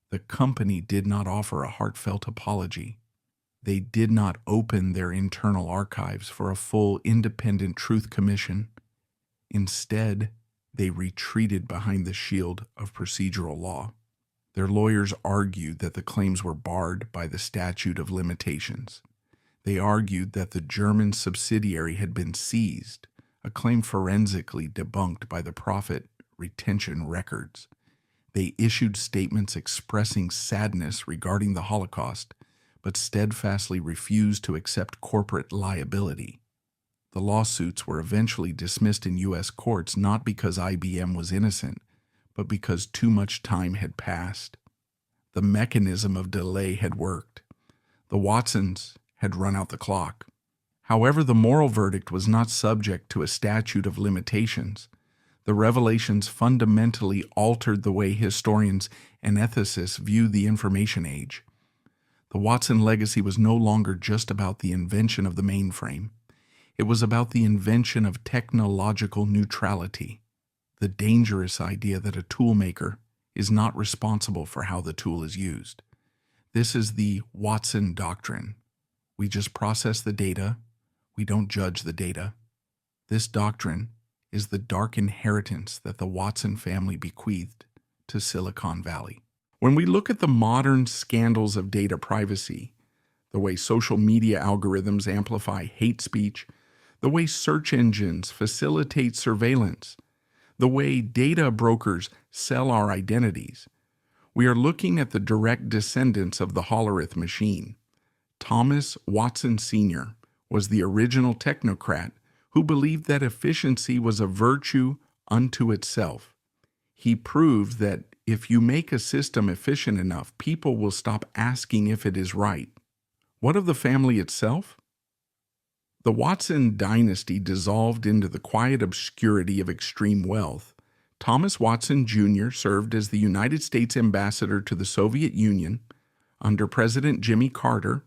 the company did not offer a heartfelt apology. They did not open their internal archives for a full independent truth commission. Instead, they retreated behind the shield of procedural law. Their lawyers argued that the claims were barred by the statute of limitations. They argued that the German subsidiary had been seized, a claim forensically debunked by the profit retention records. They issued statements expressing sadness regarding the Holocaust, but steadfastly refused to accept corporate liability. The lawsuits were eventually dismissed in U.S. courts not because IBM was innocent, but because too much time had passed. The mechanism of delay had worked. The Watsons had run out the clock. However, the moral verdict was not subject to a statute of limitations. The revelations fundamentally altered the way historians and ethicists view the information age. The Watson legacy was no longer just about the invention of the mainframe. It was about the invention of technological neutrality, the dangerous idea that a toolmaker is not responsible for how the tool is used. This is the Watson doctrine. We just process the data. We don't judge the data. This doctrine is the dark inheritance that the Watson family bequeathed to Silicon Valley. When we look at the modern scandals of data privacy, the way social media algorithms amplify hate speech, the way search engines facilitate surveillance, the way data brokers sell our identities, we are looking at the direct descendants of the Hollerith machine. Thomas Watson Sr. was the original technocrat who believed that efficiency was a virtue unto itself. He proved that if you make a system efficient enough, people will stop asking if it is right. What of the family itself? The Watson dynasty dissolved into the quiet obscurity of extreme wealth. Thomas Watson Jr. served as the United States ambassador to the Soviet Union under President Jimmy Carter,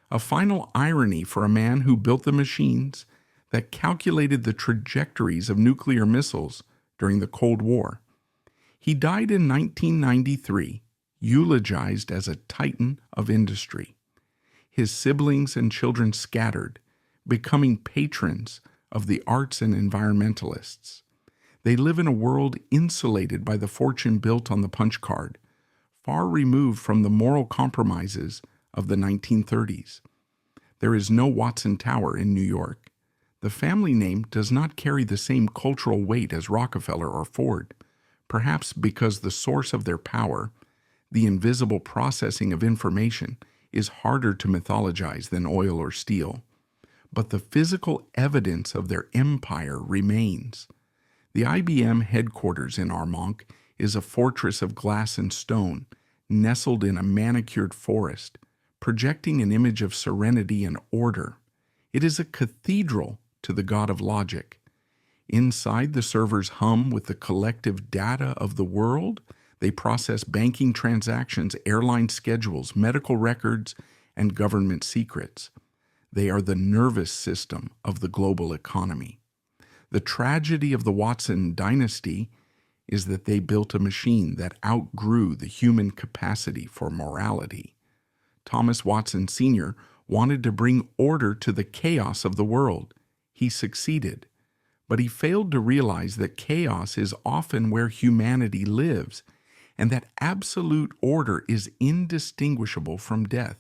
a final irony for a man who built the machines that calculated the trajectories of nuclear missiles during the Cold War. He died in 1993, eulogized as a titan of industry. His siblings and children scattered, becoming patrons of the arts and environmentalists. They live in a world insulated by the fortune built on the punch card, far removed from the moral compromises of the 1930s. There is no Watson Tower in New York. The family name does not carry the same cultural weight as Rockefeller or Ford, perhaps because the source of their power, the invisible processing of information, is harder to mythologize than oil or steel. But the physical evidence of their empire remains. The IBM headquarters in Armonk is a fortress of glass and stone, nestled in a manicured forest, projecting an image of serenity and order. It is a cathedral to the god of logic. Inside, the servers hum with the collective data of the world. They process banking transactions, airline schedules, medical records, and government secrets. They are the nervous system of the global economy. The tragedy of the Watson dynasty is that they built a machine that outgrew the human capacity for morality. Thomas Watson Sr. wanted to bring order to the chaos of the world. He succeeded, but he failed to realize that chaos is often where humanity lives, and that absolute order is indistinguishable from death.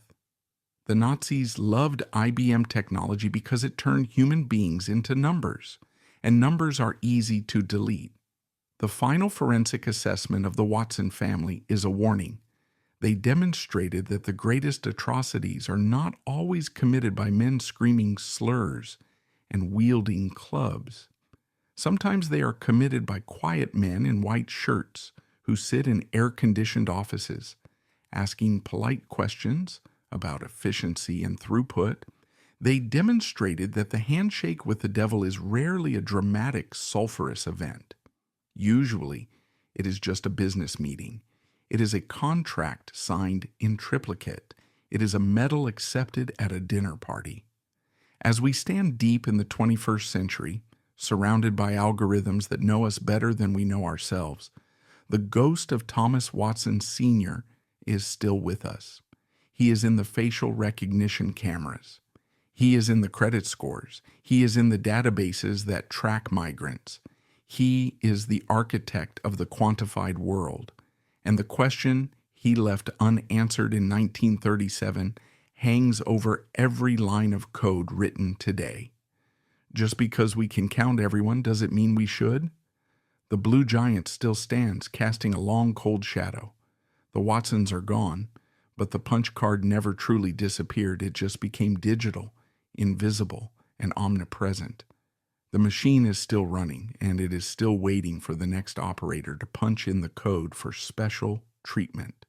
The Nazis loved IBM technology because it turned human beings into numbers, and numbers are easy to delete. The final forensic assessment of the Watson family is a warning. They demonstrated that the greatest atrocities are not always committed by men screaming slurs and wielding clubs. Sometimes they are committed by quiet men in white shirts who sit in air-conditioned offices, asking polite questions about efficiency and throughput. They demonstrated that the handshake with the devil is rarely a dramatic, sulfurous event. Usually, it is just a business meeting. It is a contract signed in triplicate. It is a medal accepted at a dinner party. As we stand deep in the 21st century, surrounded by algorithms that know us better than we know ourselves, the ghost of Thomas Watson Sr. is still with us. He is in the facial recognition cameras. He is in the credit scores. He is in the databases that track migrants. He is the architect of the quantified world. And the question he left unanswered in 1937 hangs over every line of code written today. Just because we can count everyone, does it mean we should? The blue giant still stands, casting a long, cold shadow. The Watsons are gone, but the punch card never truly disappeared. It just became digital, invisible, and omnipresent. The machine is still running, and it is still waiting for the next operator to punch in the code for special treatment.